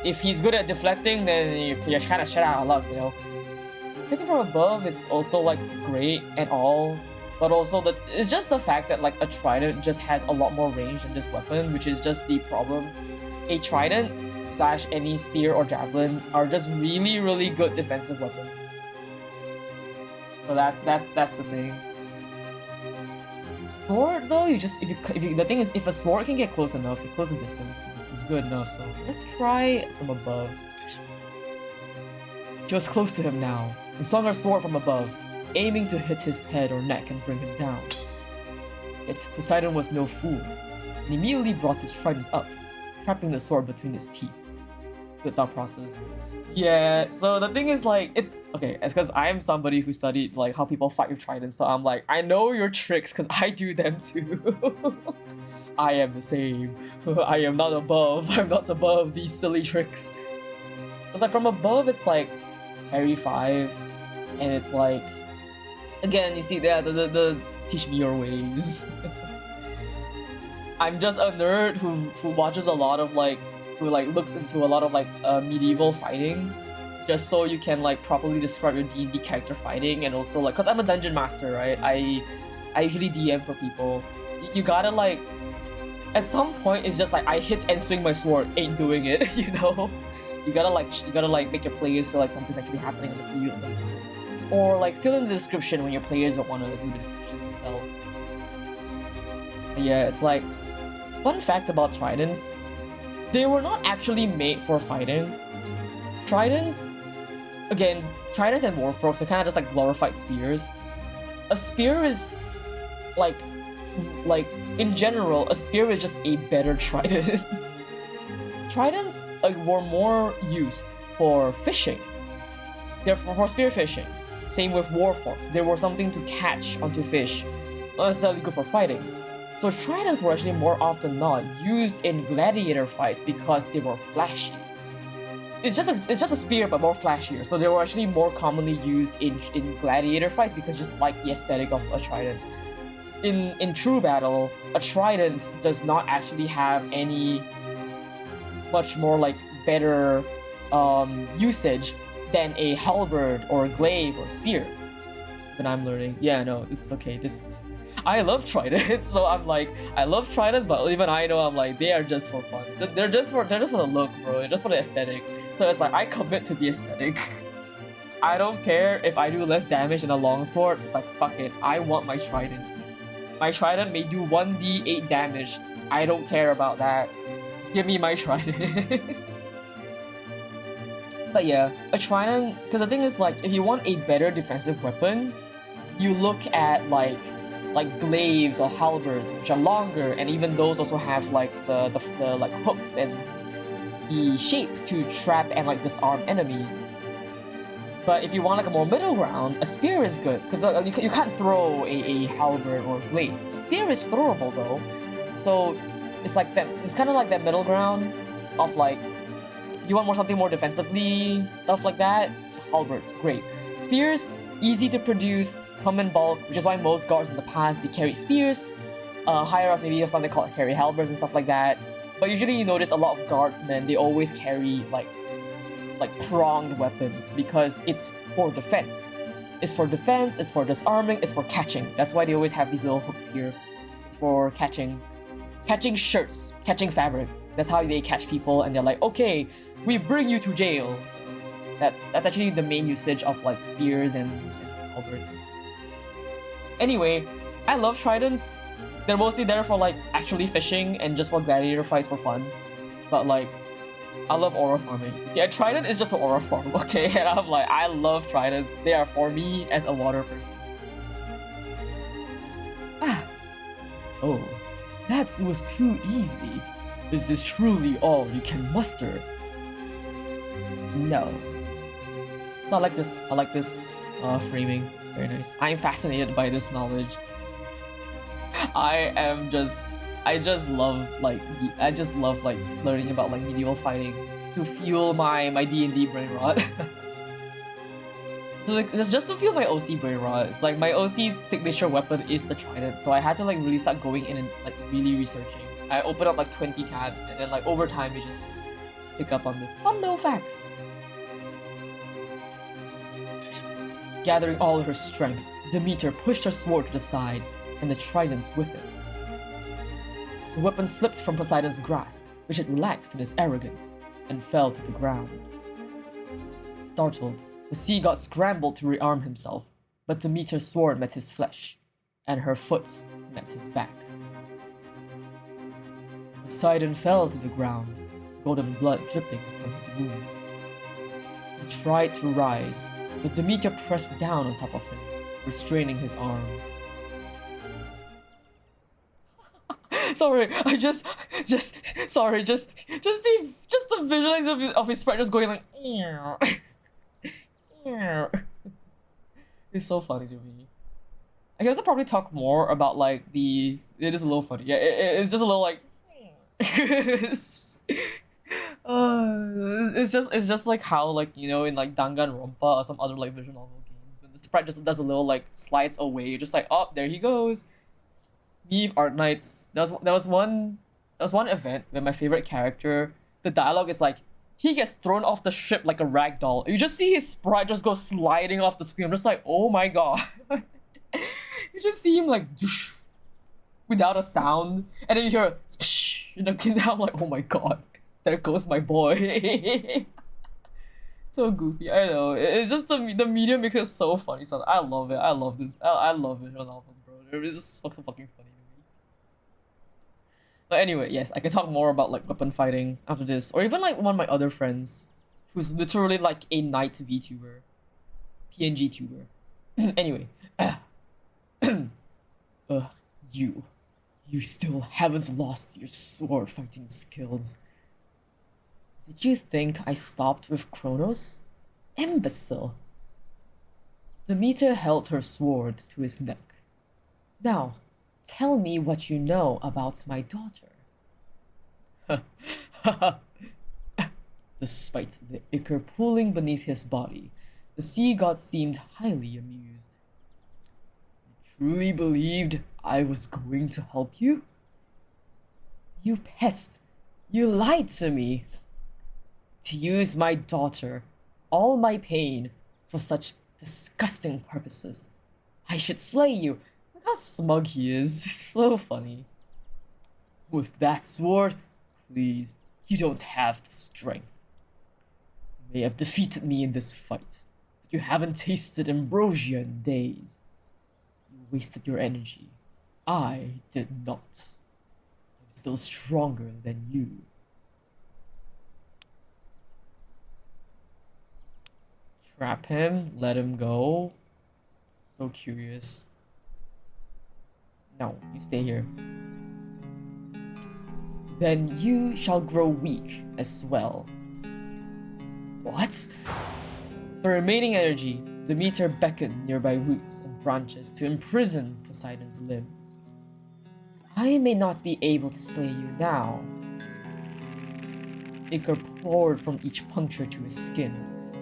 S1: if he's good at deflecting, then you're kind of shut out of luck, you know.
S2: striking from above is also like great and all, but also it's just the fact that like a trident just has a lot more range than this weapon, which is just the problem. A trident slash any spear or javelin are just really good defensive weapons. So that's the thing. Sword though, if you the thing is if a sword can get close enough, close in distance, this is good enough. So let's try from above. She was close to him now and swung her sword from above, aiming to hit his head or neck and bring him down. Yet Poseidon was no fool, and immediately brought his trident up, trapping the sword between his teeth. Good thought process. Yeah, so the thing is like, it's because I am somebody who studied like how people fight with tridents, so I'm like, I know your tricks because I do them too. I am the same. I am not above. I'm not above these silly tricks. It's like from above, it's like parry 5, and it's like, again, you see the teach me your ways. I'm just a nerd who watches a lot of like, who like looks into a lot of like medieval fighting, just so you can like properly describe your D&D character fighting, and also like, cause I'm a dungeon master, right? I usually DM for people. You gotta like, at some point it's just like I hit and swing my sword, ain't doing it, you know? You gotta like make your players feel like something's actually happening on the field sometimes, or like fill in the description when your players don't want to do the descriptions themselves. But yeah, it's like, fun fact about tridents, they were not actually made for fighting. Tridents, again, tridents and warforks are kind of just like glorified spears. A spear is like in general, a spear is just a better trident. Tridents were more used for fishing. They're for spear fishing. Same with warforks. They were something to catch onto fish, not necessarily good for fighting. So tridents were actually more often not used in gladiator fights because they were flashy. It's just a spear but more flashier. So they were actually more commonly used in gladiator fights because just like the aesthetic of a trident. In true battle, a trident does not actually have any much more like better usage than a halberd or a glaive or a spear. But I'm learning. Yeah, no, it's okay. I love tridents, so I'm like, I love tridents, but even I know I'm like, they are just for fun. They're just for the look, bro. They're just for the aesthetic. So it's like, I commit to the aesthetic. I don't care if I do less damage than a longsword. It's like, fuck it. I want my trident. My trident may do 1d8 damage. I don't care about that. Give me my trident. But yeah, a trident, because the thing is like, if you want a better defensive weapon, you look at like glaives or halberds, which are longer, and even those also have like the like hooks and the shape to trap and like disarm enemies. But if you want like a more middle ground, a spear is good because you can't throw a halberd or a glaive. A spear is throwable though, so it's like that. It's kind of like that middle ground of like, you want something more defensively, stuff like that. Halberds, great. Spears, easy to produce, come in bulk, which is why most guards in the past they carry spears. Higher ups maybe have something called carry halberds and stuff like that. But usually you notice a lot of guardsmen, they always carry like pronged weapons because it's for defense. It's for defense, it's for disarming, it's for catching. That's why they always have these little hooks here. It's for catching shirts, catching fabric. That's how they catch people, and they're like, okay, we bring you to jail. So that's actually the main usage of like spears and halberds. Anyway, I love tridents. They're mostly there for like actually fishing and just for gladiator fights for fun. But like, I love aura farming. Yeah, trident is just an aura farm, okay? And I'm like, I love tridents. They are for me as a water person. Oh, that was too easy. Is this truly all you can muster? No. So I like this framing. Very nice. I am fascinated by this knowledge. I just love learning about like medieval fighting to fuel my D&D brain rot. So like, just to fuel my OC brain rot, it's like my OC's signature weapon is the trident, so I had to like really start going in and like really researching. I opened up like 20 tabs, and then like over time you just pick up on this fun little facts. Gathering all her strength, Demeter pushed her sword to the side, and the trident with it. The weapon slipped from Poseidon's grasp, which it relaxed in his arrogance, and fell to the ground. Startled, the sea god scrambled to rearm himself, but Demeter's sword met his flesh, and her foot met his back. Poseidon fell to the ground, golden blood dripping from his wounds. He tried to rise, but Demeter pressed down on top of him, restraining his arms. Sorry, sorry, just the visualization of his sprite just going like, it's so funny to me. I guess I'll probably talk more about like it is a little funny. Yeah, it's just a little like, it's just like how like, you know, in like Danganronpa or some other like visual novel games, when the sprite just does a little like slides away, just like, oh, there he goes. Eve Art Nights. There was one event where my favorite character, the dialogue is like, he gets thrown off the ship like a rag doll. You just see his sprite just go sliding off the screen. I'm just like, oh my god. You just see him like without a sound, and then you hear you know, I'm like, oh my god, there goes my boy. So goofy. I know. It's just the medium makes it so funny. So I love it. I love this. I love visual novels, bro. It's just so fucking funny. But anyway, yes, I can talk more about like weapon fighting after this, or even like one of my other friends, who's literally like a knight VTuber, PNGTuber. Anyway, you still haven't lost your sword fighting skills. Did you think I stopped with Kronos? Imbecile. Demeter held her sword to his neck. Now, tell me what you know about my daughter. Despite the ichor pooling beneath his body, the sea god seemed highly amused. You truly believed I was going to help you? You pest! You lied to me! To use my daughter, all my pain, for such disgusting purposes. I should slay you. Look how smug he is. It's so funny. With that sword, please, you don't have the strength. You may have defeated me in this fight, but you haven't tasted ambrosia in days. You wasted your energy. I did not. I'm still stronger than you. Trap him, let him go. So curious. No, you stay here. Then you shall grow weak as well. What? For remaining energy, Demeter beckoned nearby roots and branches to imprison Poseidon's limbs. I may not be able to slay you now. Ichor poured from each puncture to his skin,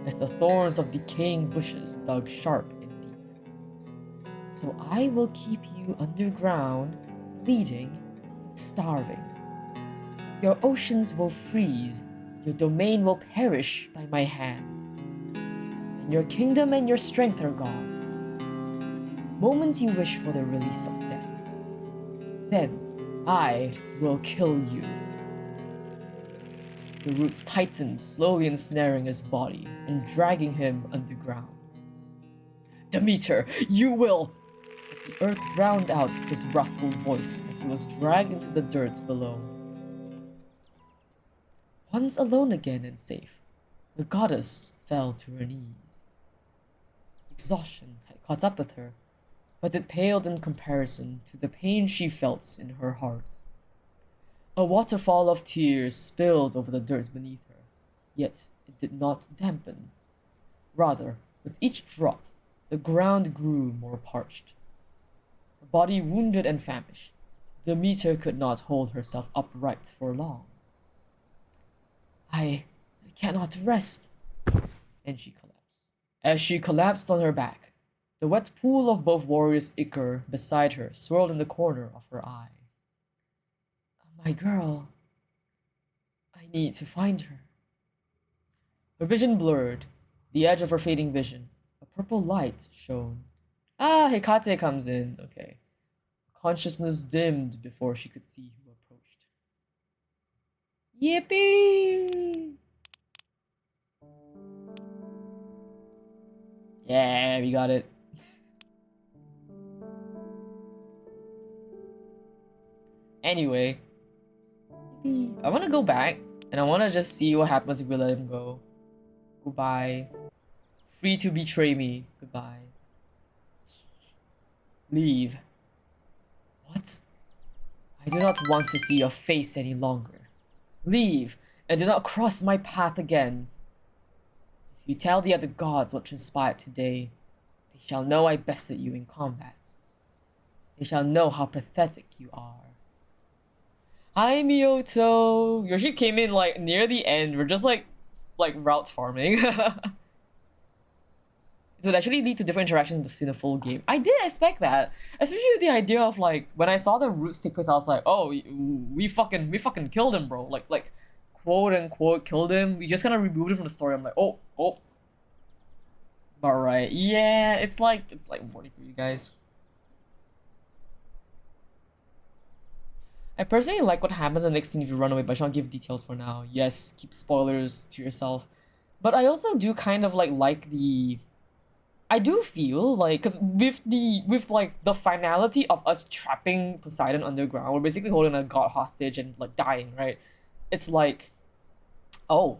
S2: as the thorns of decaying bushes dug sharp and deep. So I will keep you underground, bleeding and starving. Your oceans will freeze, your domain will perish by my hand, and your kingdom and your strength are gone. The moment you wish for the release of death, then I will kill you. The roots tightened, slowly ensnaring his body and dragging him underground. Demeter, you will! But the earth drowned out his wrathful voice as he was dragged into the dirt below. Once alone again and safe, the goddess fell to her knees. Exhaustion had caught up with her, but it paled in comparison to the pain she felt in her heart. A waterfall of tears spilled over the dirt beneath her, yet it did not dampen. Rather, with each drop, the ground grew more parched. Her body wounded and famished, Demeter could not hold herself upright for long. I cannot rest, and she collapsed. As she collapsed on her back, the wet pool of both warriors' ichor beside her swirled in the corner of her eye. My girl. I need to find her. Her vision blurred, the edge of her fading vision, a Purple light shone. Ah, Hekate comes in. Okay. Consciousness dimmed before she could see who approached. Yippee! Yeah, we got it. Anyway, I want to go back and I want to just see what happens if we let him go. Goodbye. Free to betray me. Goodbye. Leave. What? I do not want to see your face any longer. Leave, and do not cross my path again. If you tell the other gods what transpired today, they shall know I bested you in combat. They shall know how pathetic you are. Hi, Miyoto! Yoshi came in, like, near the end. We're just, like route farming. It would actually lead to different interactions in the full game. I did expect that, especially with the idea of like when I saw the roots take place, I was like, oh, we fucking killed him, bro. Like, quote unquote killed him. We just kind of removed him from the story. I'm like, oh, it's about right. Yeah, it's like warning for you guys. I personally like what happens in the next scene if you run away, but I shall not give details for now. Yes, keep spoilers to yourself. But I also do kind of like the. I do feel like, because with like the finality of us trapping Poseidon underground, we're basically holding a god hostage and like dying, right? It's like, oh,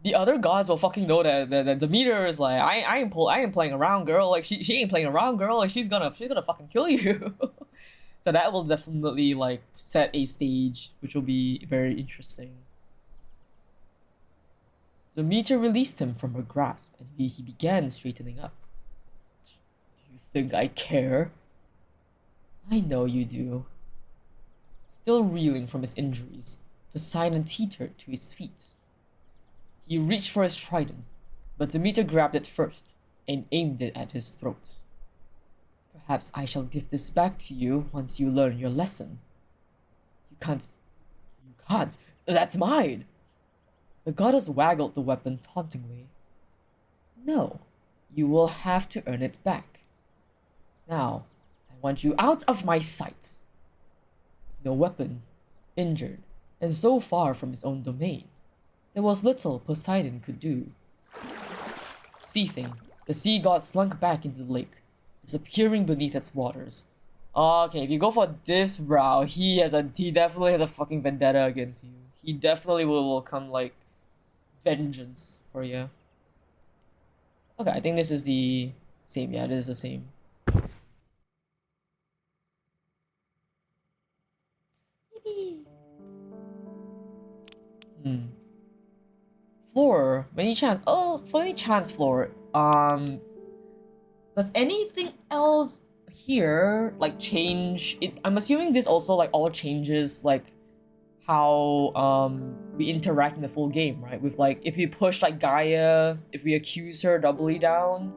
S2: the other gods will fucking know that the Demeter is like, I ain't playing around, girl. Like she ain't playing around, girl. Like she's gonna fucking kill you. So that will definitely like set a stage, which will be very interesting. Demeter released him from her grasp, and he began straightening up. Do you think I care? I know you do. Still reeling from his injuries, Poseidon teetered to his feet. He reached for his trident, but Demeter grabbed it first and aimed it at his throat. Perhaps I shall give this back to you once you learn your lesson. You can't. That's mine! The goddess waggled the weapon tauntingly. No, you will have to earn it back. Now, I want you out of my sight. The weapon, injured, and so far from his own domain, there was little Poseidon could do. Seething, the sea god slunk back into the lake, disappearing beneath its waters. Okay, if you go for this route, he definitely has a fucking vendetta against you. He definitely will come like vengeance for you. Okay, I think this is the same. Yeah, it is the same. Floor, many chance. Oh, for any chance, floor. Does anything else here like change it? I'm assuming this also like all changes like how we interact in the full game, right? With like if we push like Gaia, if we accuse her doubly down.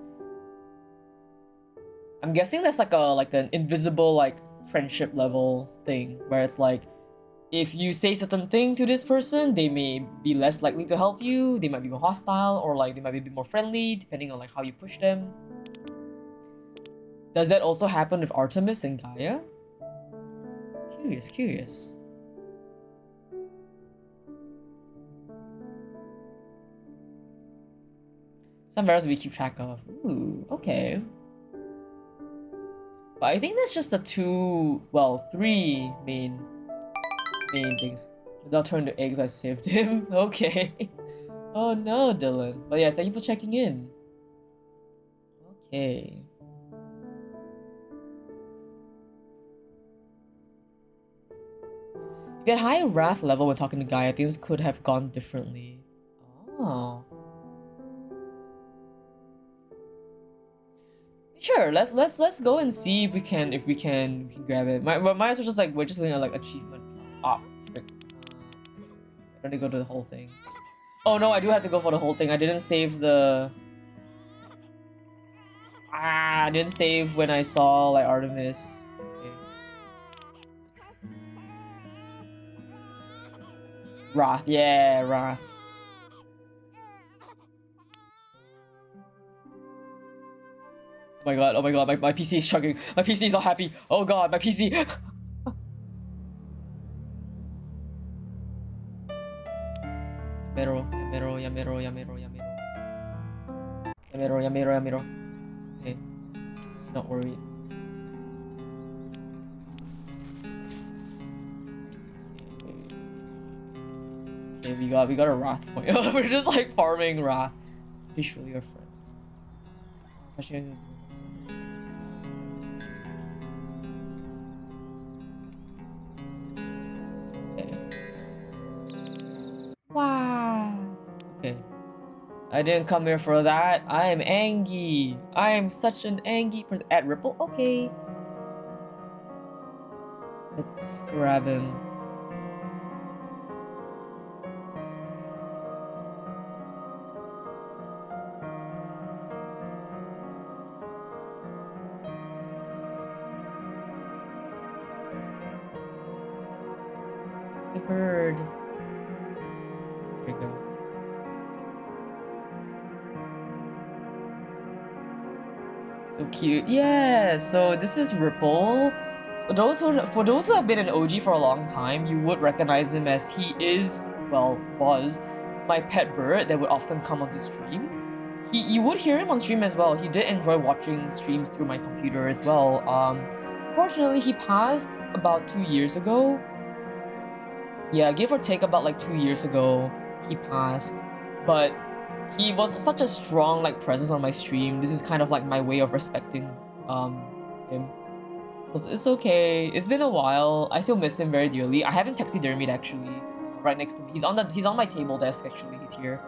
S2: I'm guessing that's like an invisible like friendship level thing where it's like if you say certain thing to this person, they may be less likely to help you, they might be more hostile, or like they might be a bit more friendly depending on like how you push them. Does that also happen with Artemis and Gaia? Curious. Some variables we keep track of. Ooh, okay. But I think that's just the three main things. Without turning the eggs, I saved him. Okay. Oh no, Dylan. But yes, thank you for checking in. Okay. If you had high wrath level when talking to Gaia, things could have gone differently. Oh. Sure, let's go and see if we can grab it. Might as well just like we're just doing a like achievement. Ah, frick. I'm gonna go to the whole thing. Oh no, I do have to go for the whole thing. I didn't save the. I didn't save when I saw like Artemis. Okay. Wrath, yeah, Wrath. oh my god, my PC is chugging. My PC is not happy. Oh god, my PC. Yamero. Okay, not worried. Okay, we got a wrath point. We're just like farming wrath. Visually your friend. Okay.
S3: Wow.
S2: Okay. I didn't come here for that. I am angry. I am such an angry person. At Ripple? Okay. Let's grab him. The bird. There we go. So cute. Yeah, so this is Ripple. For those who have been an OG for a long time, you would recognize him as he is, well, was my pet bird that would often come onto stream. You would hear him on stream as well. He did enjoy watching streams through my computer as well. Fortunately, he passed about 2 years ago. Yeah, give or take about like 2 years ago, he passed. But he was such a strong like presence on my stream. This is kind of like my way of respecting him. It's okay. It's been a while. I still miss him very dearly. I haven't taxidermied actually. Right next to me. He's on my table desk actually. He's here.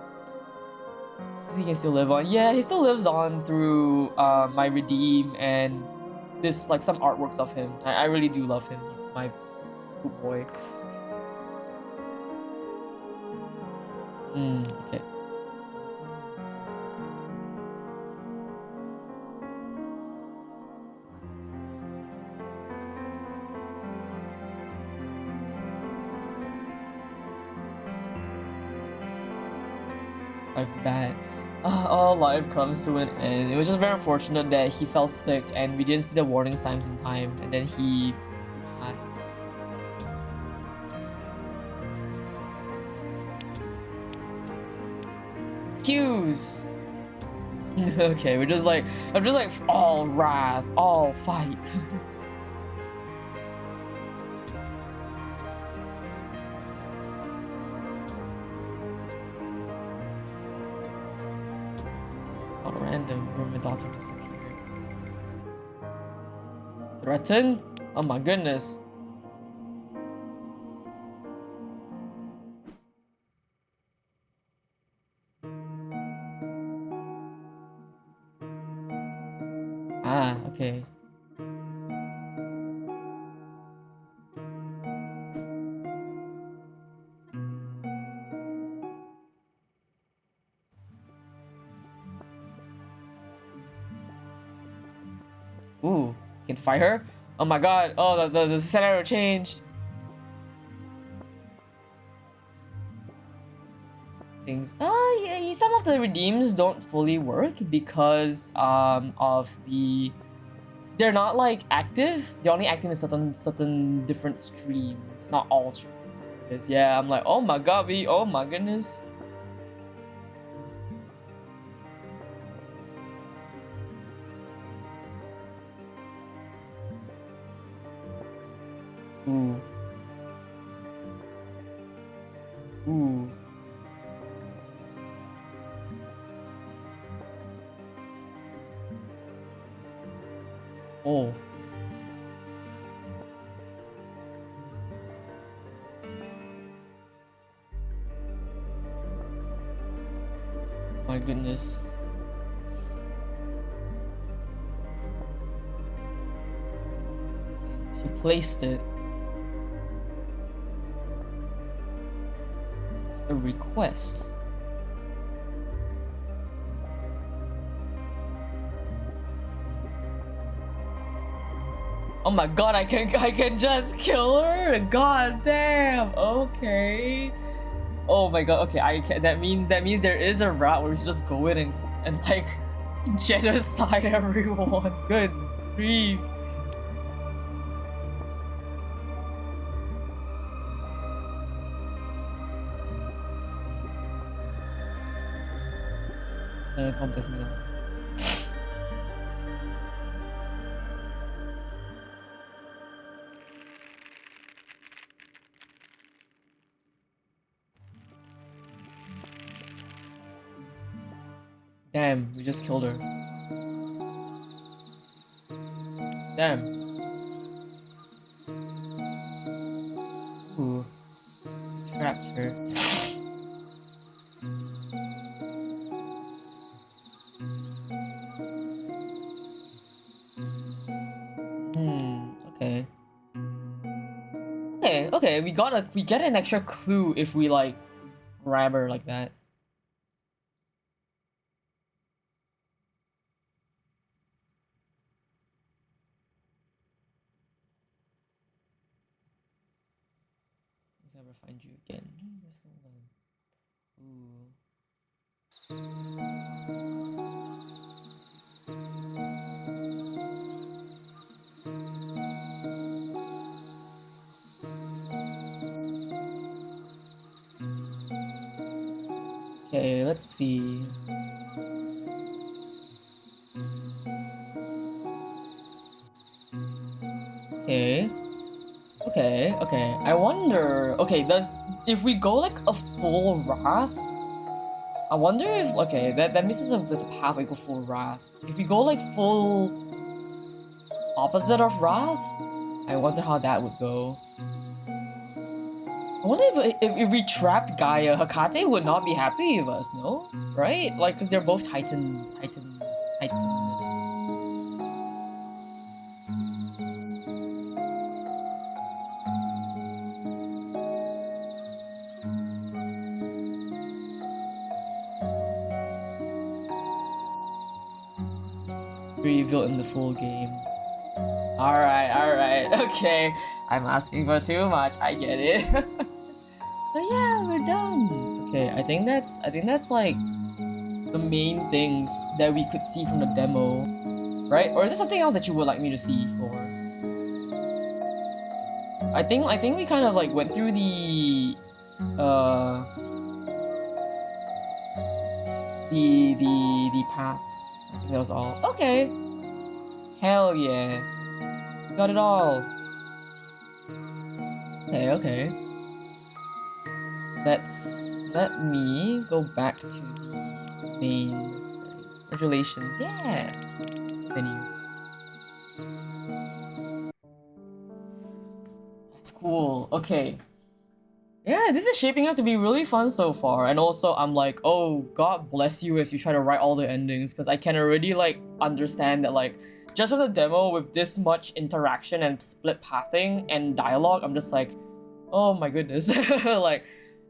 S2: So he can still live on. Yeah, he still lives on through my redeem and this like some artworks of him. I really do love him. He's my good boy. Okay. Life bad. All life comes to an end. It was just very unfortunate that he fell sick and we didn't see the warning signs in time, and then he passed. Cues. Okay, I'm just like all wrath, all fight. Not random where my daughter disappeared. Threatened? Oh my goodness. Ah, okay. Ooh, you can fight her? Oh my god, oh, the scenario changed. Things. Yeah, some of the redeems don't fully work because of the. They're not like active. They're only active in certain different streams, not all streams. Yeah, I'm like, oh my god, oh my goodness. Ooh. Ooh. Oh. My goodness. She placed it. It's a request. Oh my god, I can just kill her? God damn. Okay. Oh my god. Okay, that means there is a route where we just go in and like
S1: Genocide everyone. Good grief. Compass me now. Damn, we just killed her. Damn. Ooh. Trapped her. Okay. Okay, we get an extra clue if we like grab her like that. Let's never find you again. Just hold on. Ooh. Okay, let's see. Okay. I wonder. Okay, if we go like a full wrath? I wonder if that means there's a path we go full wrath. If we go like full opposite of wrath, I wonder how that would go. I wonder if we trapped Gaia, Hecate would not be happy with us, no? Right? Like, because they're both Titanness. Reveal in the full game. Alright, okay. I'm asking for too much, I get it. But yeah, we're done. Okay, I think that's like the main things that we could see from the demo. Right? Or is there something else that you would like me to see for? I think we kind of like went through the paths. I think that was all. Okay. Hell yeah. Got it all. Okay. Let me go back to the main settings. Congratulations. Yeah. Venue. That's cool. Okay. Yeah, this is shaping up to be really fun so far. And also, I'm like, oh, God bless you as you try to write all the endings, because I can already like understand that like just from the demo with this much interaction and split pathing and dialogue, I'm just like, oh my goodness, like,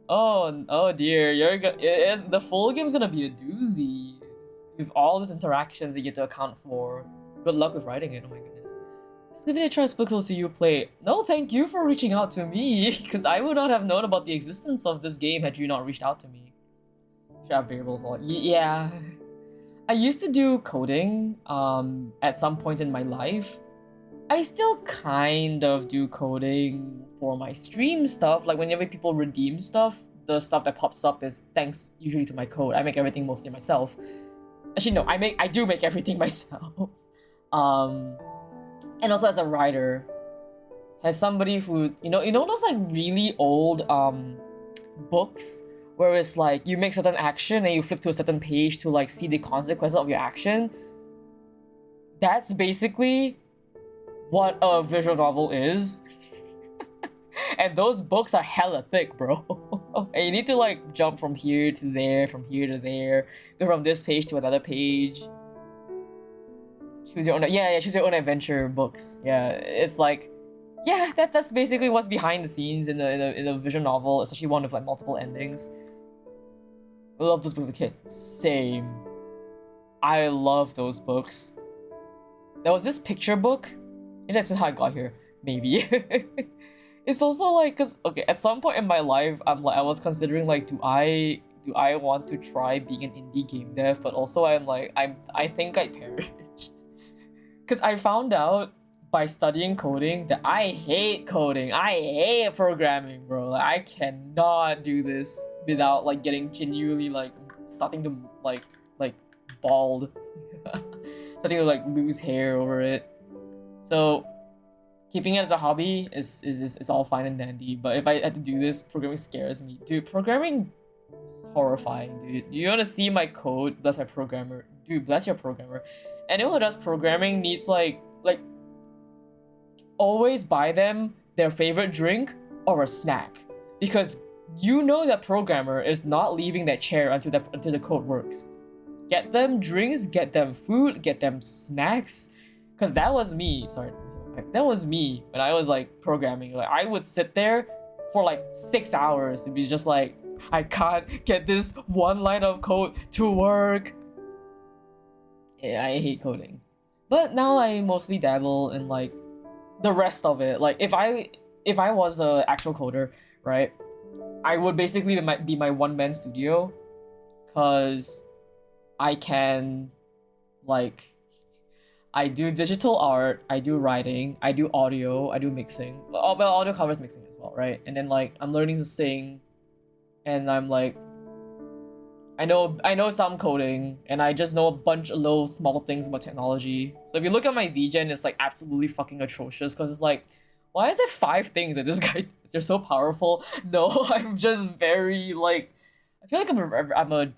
S1: oh dear, the full game's gonna be a doozy. With all these interactions that you get to account for. Good luck with writing it. Oh my goodness. Let's give it a try. Spooky to see you play. No, thank you for reaching out to me, because I would not have known about the existence of this game had you not reached out to me. Should have variables all. Yeah. I used to do coding at some point in my life. I still kind of do coding for my stream stuff. Like whenever people redeem stuff, the stuff that pops up is thanks usually to my code. I make everything mostly myself. Actually, no, I do make everything myself. And also as a writer, as somebody who you know those like really old books where it's like you make certain action and you flip to a certain page to like see the consequences of your action. That's basically what a visual novel is. And those books are hella thick, bro. And you need to like jump from here to there, from here to there, go from this page to another page. Choose your own, choose your own adventure books. Yeah, it's like, yeah, that's basically what's behind the scenes in a visual novel, especially one with like multiple endings. I love those books as a kid. Same. I love those books. There was this picture book. Maybe that's how I got here. Maybe. It's also like, cause okay, at some point in my life, I was considering like, do I
S2: do I want to try being an indie game dev? But also I'm like, I think I perish. Because I found out by studying coding that I hate coding. I hate programming, bro. Like, I cannot do this without like getting genuinely like starting to like bald. Starting to like lose hair over it. So keeping it as a hobby is all fine and dandy. But if I had to do this, programming scares me. Dude, programming is horrifying, dude. You wanna see my code? Bless my programmer. Dude, bless your programmer. Anyone who does programming needs like always buy them their favorite drink or a snack, because you know that programmer is not leaving that chair until the code works. Get them drinks, get them food, get them snacks, because that was me. Sorry, that was me when I was like programming. Like I would sit there for like 6 hours to be just like, I can't get this one line of code to work. Yeah, I hate coding. But now I mostly dabble in like the rest of it. Like if I was a actual coder, right, I would basically be my one-man studio, cause I can like I do digital art, I do writing, I do audio, I do mixing. Oh, well, audio covers mixing as well, right? And then like I'm learning to sing, and I'm like I know some coding, and I just know a bunch of little small things about technology. So if you look at my VGen, it's like absolutely fucking atrocious, because it's like, why is there 5 things that this guy does? They're so powerful. No, I'm just very like, I feel like I'm a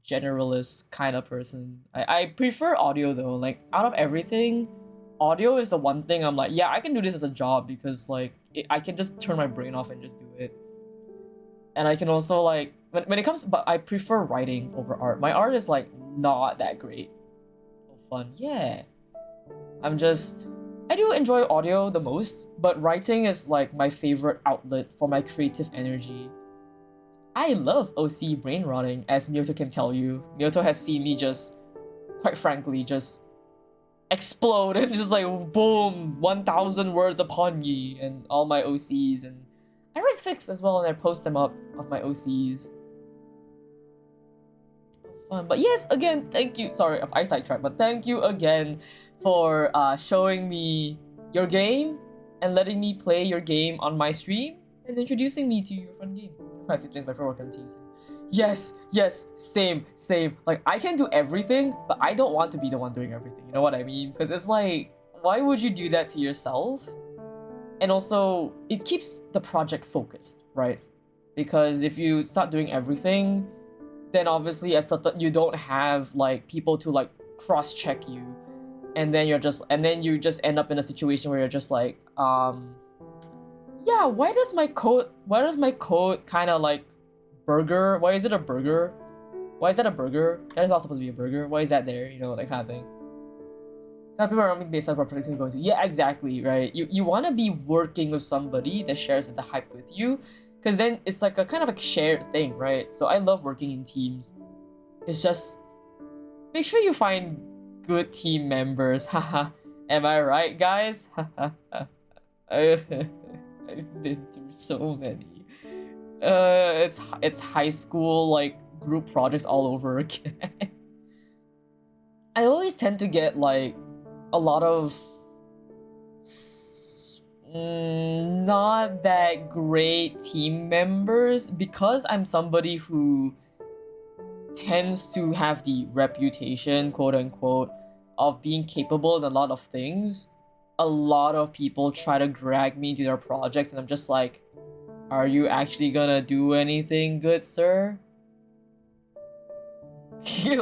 S2: generalist kind of person. I prefer audio though. Like out of everything, audio is the one thing I'm like, yeah, I can do this as a job, because like I can just turn my brain off and just do it. And I can also like when it comes, but I prefer writing over art. My art is like not that great. Oh, fun, yeah. I do enjoy audio the most, but writing is like my favorite outlet for my creative energy. I love OC brain rotting, as Miyoto can tell you. Miyoto has seen me just, quite frankly, just explode and just like boom, 1,000 words upon ye and all my OCs, and I write fics as well and I post them up of my OCs. Fun. But yes, again, thank you. Sorry if I sidetracked, but thank you again for showing me your game and letting me play your game on my stream and introducing me to your fun game. 5 my favorite teams. Yes, same. Like I can do everything, but I don't want to be the one doing everything. You know what I mean? Because it's like, why would you do that to yourself? And also, it keeps the project focused, right? Because if you start doing everything, then obviously you don't have like people to like cross-check you, and then you just end up in a situation where you're just like, yeah, why does my code kind of like burger? Why is it a burger? Why is that a burger? That is not supposed to be a burger. Why is that there? You know, that kind of thing. Some people around me based on what projects are going to. Yeah, exactly, right? You want to be working with somebody that shares the hype with you, because then it's like a kind of a shared thing, right? So I love working in teams. It's just, make sure you find good team members. Haha. Am I right, guys? I've been through so many. It's high school like group projects all over again. I always tend to get like a lot of not that great team members, because I'm somebody who tends to have the reputation, quote unquote, of being capable in a lot of things. A lot of people try to drag me into their projects, and I'm just like, are you actually gonna do anything good, sir?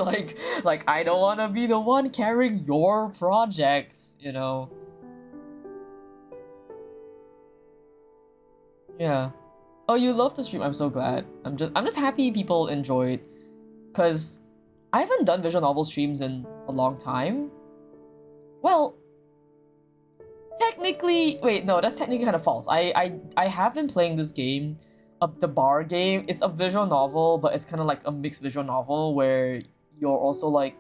S2: like I don't want to be the one carrying your project, you know. Yeah. Oh, you love the stream. I'm so glad. I'm just happy people enjoyed, cause I haven't done visual novel streams in a long time. Well, technically, wait, no, that's technically kind of false. I have been playing this game, the bar game. It's a visual novel, but it's kind of like a mixed visual novel where you're also like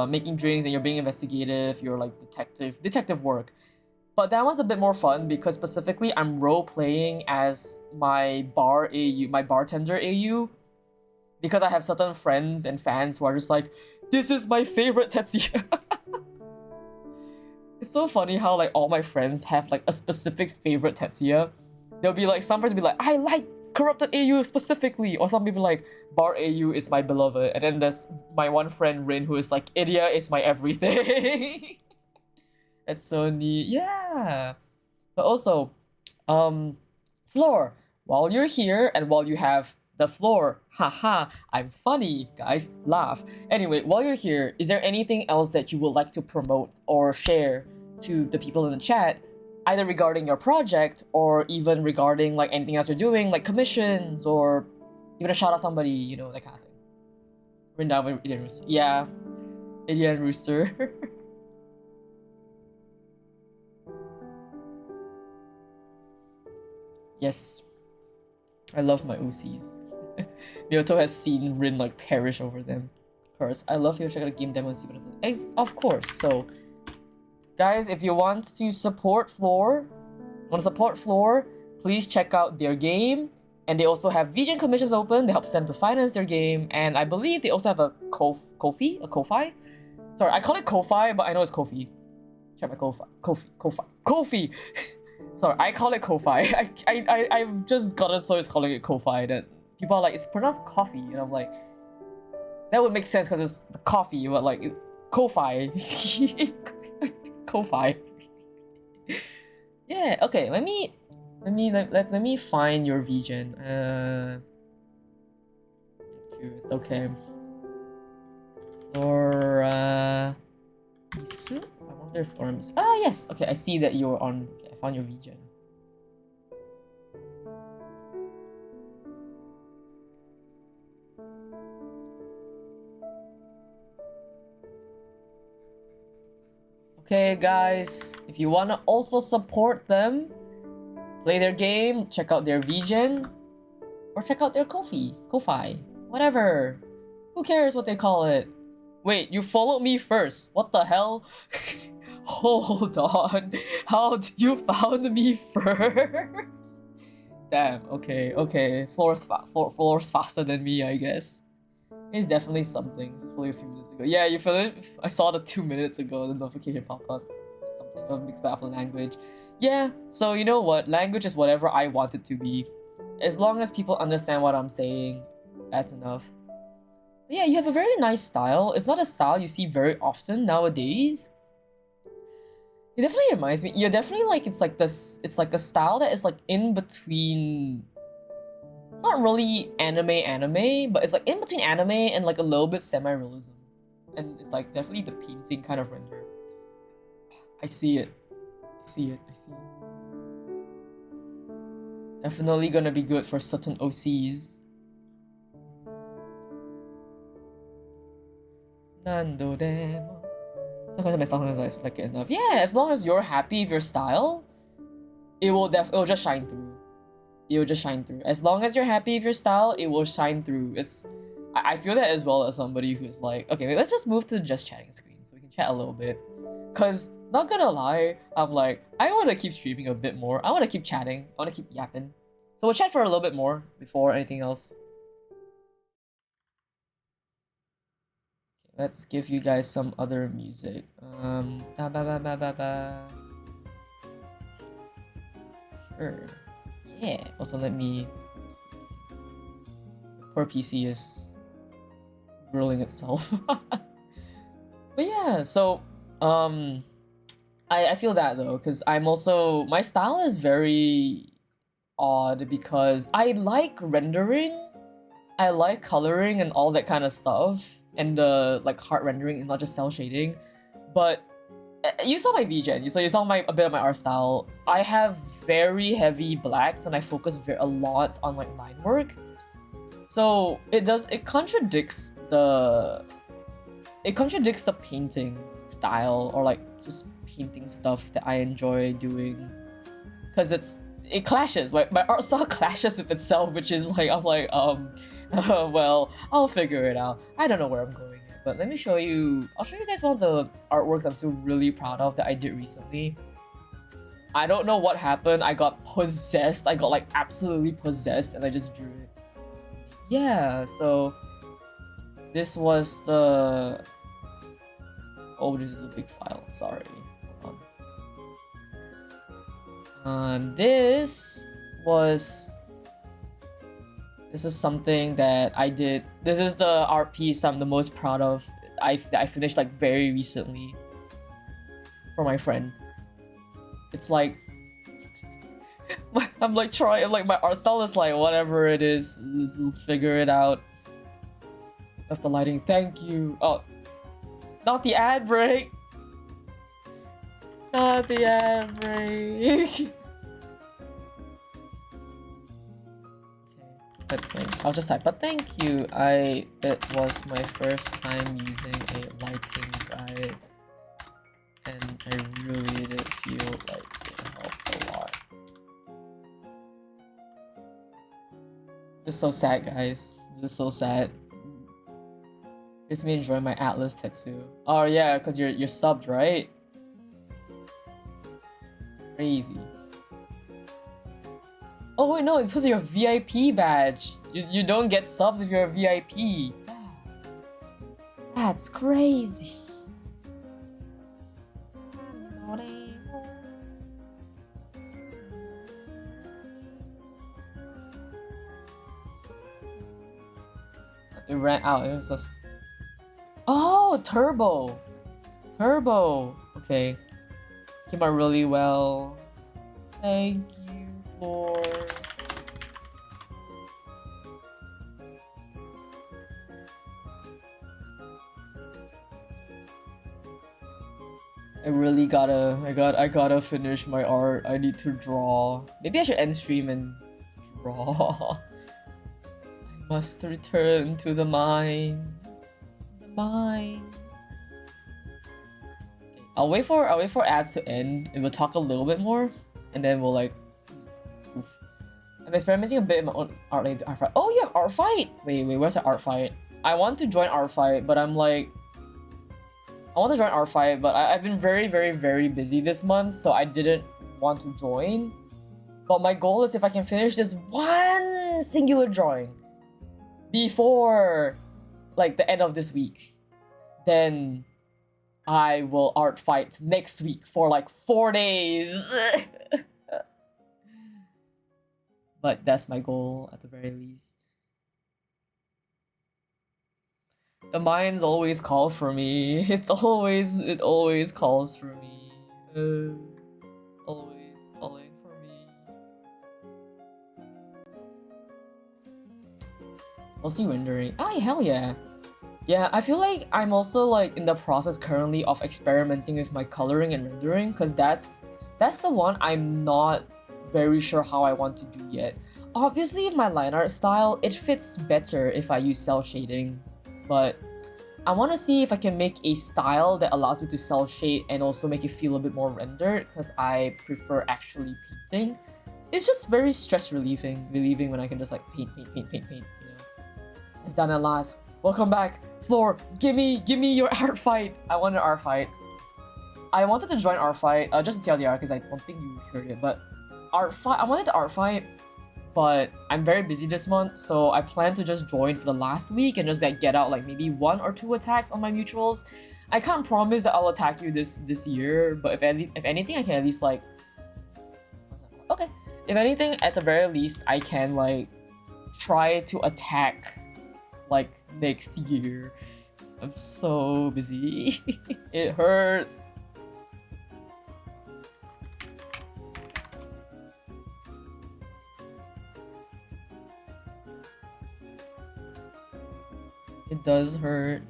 S2: making drinks and you're being investigative. You're like detective work. But that one's a bit more fun because specifically I'm role playing as my bar AU, my bartender AU.
S1: because I have certain friends and fans who are just like, this is my favorite Tetsuya. It's so funny how like all my friends have like a specific favorite Tetsuya. There'll be like, some friends will be like, I like Corrupted AU specifically, or some people like, Bar AU is my beloved, and then there's my one friend Rin who is like, Idia is my everything. That's so neat. Yeah. But also, Floor, while you're here and while you have the floor, haha, I'm funny, guys, laugh. Anyway, while you're here, is there anything else that you would like to promote or share to the people in the chat, either regarding your project or even regarding like anything else you're doing, like commissions, or you want to shout out somebody, you know, that kind of thing. Written down with Indian Rooster. Yeah, Indian Rooster. Yes, I love my OCs. Miyoto has seen Rin like perish over them. Of course, I love you. Check out a game demo and see what it's like. Of course. So, guys, if you want to support Floor, please check out their game. And they also have VGen commissions open. They help them to finance their game. And I believe they also have a Ko-fi. Sorry, I call it Ko-fi, but I know it's Ko-fi. Check my Ko-fi. Sorry, I call it Ko-fi. I've just gotten so used to calling it Ko-fi that people are like, it's pronounced coffee, and I'm like, that would make sense because it's the coffee, but like, Ko-fi. Ko-fi. Yeah, okay, let me find your VGen. It's okay. Flora Misu? I wonder if Flora Misu. Ah, yes, okay, I see that you're on. Okay, I found your VGen. Okay, guys, if you want to also support them, play their game, check out their VGen, or check out their Ko-fi, whatever. Who cares what they call it? Wait, you followed me first. What the hell? Hold on. How did you found me first? Damn, okay. Floor's faster than me, I guess. It's definitely something. Just probably a few minutes ago. Yeah, you feel it? I saw the 2 minutes ago, the notification pop up. Something of mixed baffle language. Yeah, so you know what? Language is whatever I want it to be. As long as people understand what I'm saying, that's enough. But yeah, you have a very nice style. It's not a style you see very often nowadays. It definitely reminds me. You're definitely like, it's like this. It's like a style that is like in between. Not really anime, but it's like in between anime and like a little bit semi-realism. And it's like definitely the painting kind of render. I see it. Definitely gonna be good for certain OCs. Nando demo. Sometimes my song is like enough. Yeah, as long as you're happy with your style, it'll just shine through. It will just shine through. As long as you're happy with your style, it will shine through. I feel that as well as somebody who's like, okay, let's just move to the just chatting screen so we can chat a little bit. Cause not gonna lie, I'm like, I wanna keep streaming a bit more. I wanna keep chatting. I wanna keep yapping. So we'll chat for a little bit more before anything else. Okay, let's give you guys some other music. Sure. Yeah, also let me... Poor PC is ruling itself. But yeah, so I feel that though, because I'm also... My style is very odd because I like rendering, I like coloring and all that kind of stuff, and like hard rendering and not just cell shading, but you saw my VGen, you saw a bit of my art style. I have very heavy blacks and I focus a lot on like line work. So it contradicts the painting style or like just painting stuff that I enjoy doing. Cause it clashes, my art style clashes with itself, which is like, I'm like, well, I'll figure it out. I don't know where I'm going. But let me show you, I'll show you guys one of the artworks I'm still really proud of that I did recently. I don't know what happened, I got possessed, I got like absolutely possessed and I just drew it. Yeah, so this was the... Oh, this is a big file. Sorry. Hold on. This is something that I did. This is the art piece I'm the most proud of. I finished like very recently for my friend. It's like I'm like trying, like my art style is like whatever it is, let's figure it out. Of the lighting, thank you. Oh, not the ad break. Not the ad break. But I'll just type, but thank you. It was my first time using a lighting guide, and I really did feel like it helped a lot. This is so sad, guys. This is so sad. It's me enjoying my Atlas Tetsu. Oh yeah, cause you're subbed, right? It's crazy. Oh wait, no, it's because of your VIP badge. You don't get subs if you're a VIP.
S3: That's crazy.
S1: It ran out. It was just... Oh, Turbo. Turbo. Okay. Came out really well. Thank you for... I gotta finish my art. I need to draw. Maybe I should end stream and draw. I must return to the mines. The mines. Okay, I'll wait for ads to end and we'll talk a little bit more, and then we'll like. Oof. I'm experimenting a bit in my own art fight. Oh, you have art fight. Wait, where's the art fight? I want to join art fight, but I'm like. I want to join art fight, but I've been very busy this month, so I didn't want to join. But my goal is if I can finish this one singular drawing before like the end of this week, then I will art fight next week for like 4 days. But that's my goal at the very least. The mines always call for me. It always calls for me. It's always calling for me. Mostly rendering. Ah, hell yeah. Yeah, I feel like I'm also like in the process currently of experimenting with my coloring and rendering, because that's the one I'm not very sure how I want to do yet. Obviously, with my line art style, it fits better if I use cell shading. But I want to see if I can make a style that allows me to cell shade and also make it feel a bit more rendered, because I prefer actually painting. It's just very stress relieving when I can just like paint, you know. It's done at last. Welcome back, Floor. Give me your art fight. I want an art fight. I wanted to join art fight just to TLDR because I don't think you heard it, but art fight. I wanted to art fight. But I'm very busy this month, so I plan to just join for the last week and just like get out like maybe 1 or 2 attacks on my mutuals. I can't promise that I'll attack you this year, but if anything, I can at least like... Okay. If anything, at the very least, I can like try to attack like next year. I'm so busy. It hurts. It does hurt.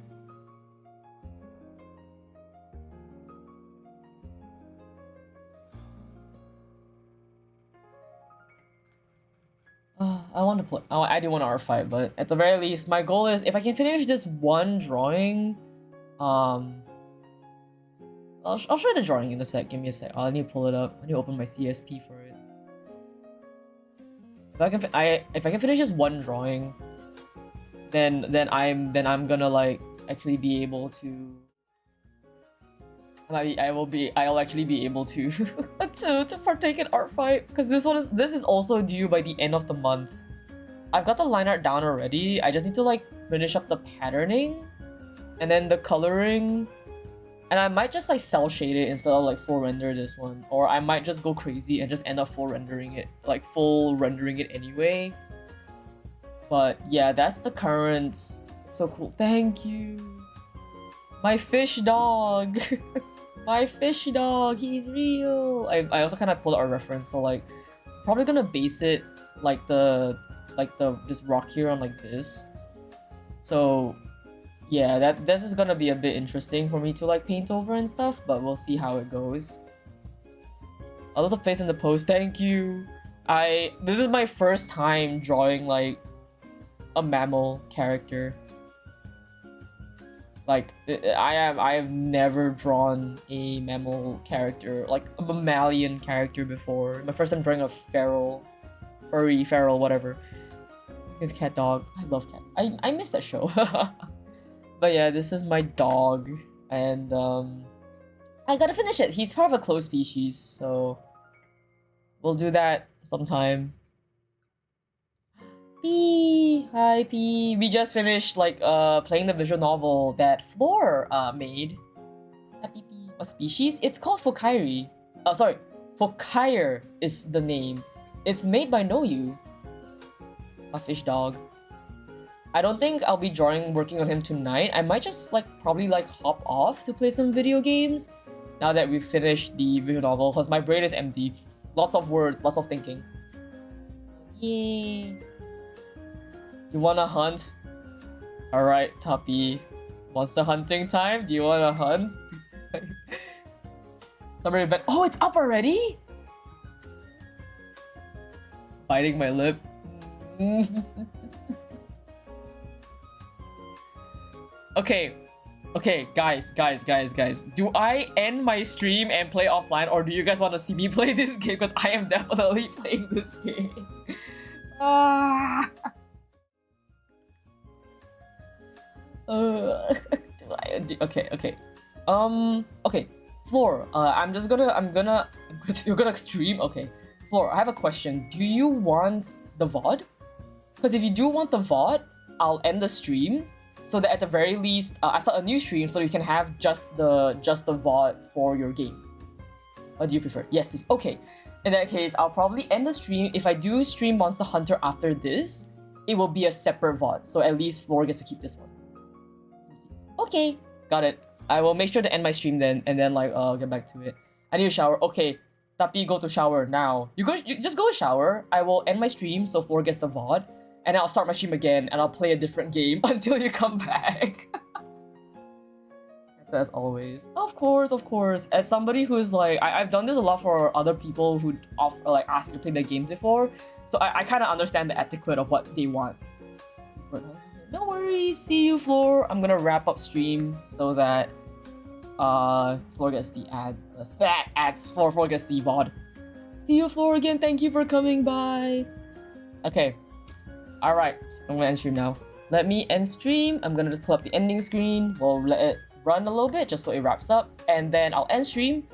S1: I want to play. I do want to art fight, but at the very least, my goal is if I can finish this one drawing, I'll show you the drawing in a sec. Give me a sec. I need to pull it up. I need to open my CSP for it. If I can finish this one drawing, then I'm gonna like actually be able to. I'll actually be able to to partake in art fight, because this is also due by the end of the month. I've got the line art down already. I just need to like
S2: finish up the patterning and then the coloring. And I might just like cell shade it instead of like full render this one. Or I might just go crazy and just end up full rendering it anyway. But yeah, that's the current. So cool. Thank you. My fish dog. My fish dog. He's real. I also kind of pulled out a reference. So like, probably gonna base it like this rock here on like this. So yeah, this is gonna be a bit interesting for me to like paint over and stuff. But we'll see how it goes. I love the face in the pose. Thank you. This is my first time drawing like a mammal character. Like I have never drawn a mammal character, like a mammalian character before. My first time drawing a feral, whatever. It's cat dog. I love cat. I miss that show. But yeah, this is my dog, and I gotta finish it. He's part of a closed species, so we'll do that sometime. P. Hi P. We just finished like playing the visual novel that Floor made. Happy P. What species? It's called Fokairi. Oh sorry, Fokair is the name. It's made by Noyu. It's a fish dog. I don't think I'll be working on him tonight. I might just like probably like hop off to play some video games now that we've finished the visual novel because my brain is empty. Lots of words, lots of thinking. Yay. You wanna hunt? Alright, Tuppy. Monster hunting time? Do you wanna hunt? Somebody bet. Oh, it's up already? Biting my lip. Okay, guys. Do I end my stream and play offline, or do you guys want to see me play this game? Because I am definitely playing this game. Okay. Okay. Floor. You're gonna stream. Okay. Floor. I have a question. Do you want the VOD? Because if you do want the VOD, I'll end the stream. So that at the very least, I start a new stream so you can have just the VOD for your game. What do you prefer? Yes, please. Okay. In that case, I'll probably end the stream. If I do stream Monster Hunter after this, it will be a separate VOD. So at least Floor gets to keep this one. Okay. Got it. I will make sure to end my stream then, and then like I'll get back to it. I need a shower. Okay. Tapi, go to shower now. You just go shower. I will end my stream so Floor gets the VOD. And I'll start my stream again, and I'll play a different game until you come back. As always. Of course. As somebody who's like, I've done this a lot for other people who ask me to play their games before, so I kind of understand the etiquette of what they want. But no worries. See you, Floor. I'm gonna wrap up stream so that Floor gets the ads. Floor gets the VOD. See you, Floor, again. Thank you for coming by. Okay. Alright, I'm gonna end stream now. Let me end stream. I'm gonna just pull up the ending screen. We'll let it run a little bit just so it wraps up. And then I'll end stream,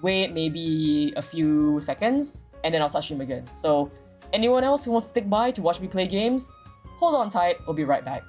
S2: wait maybe a few seconds, and then I'll start stream again. So anyone else who wants to stick by to watch me play games, hold on tight. We'll be right back.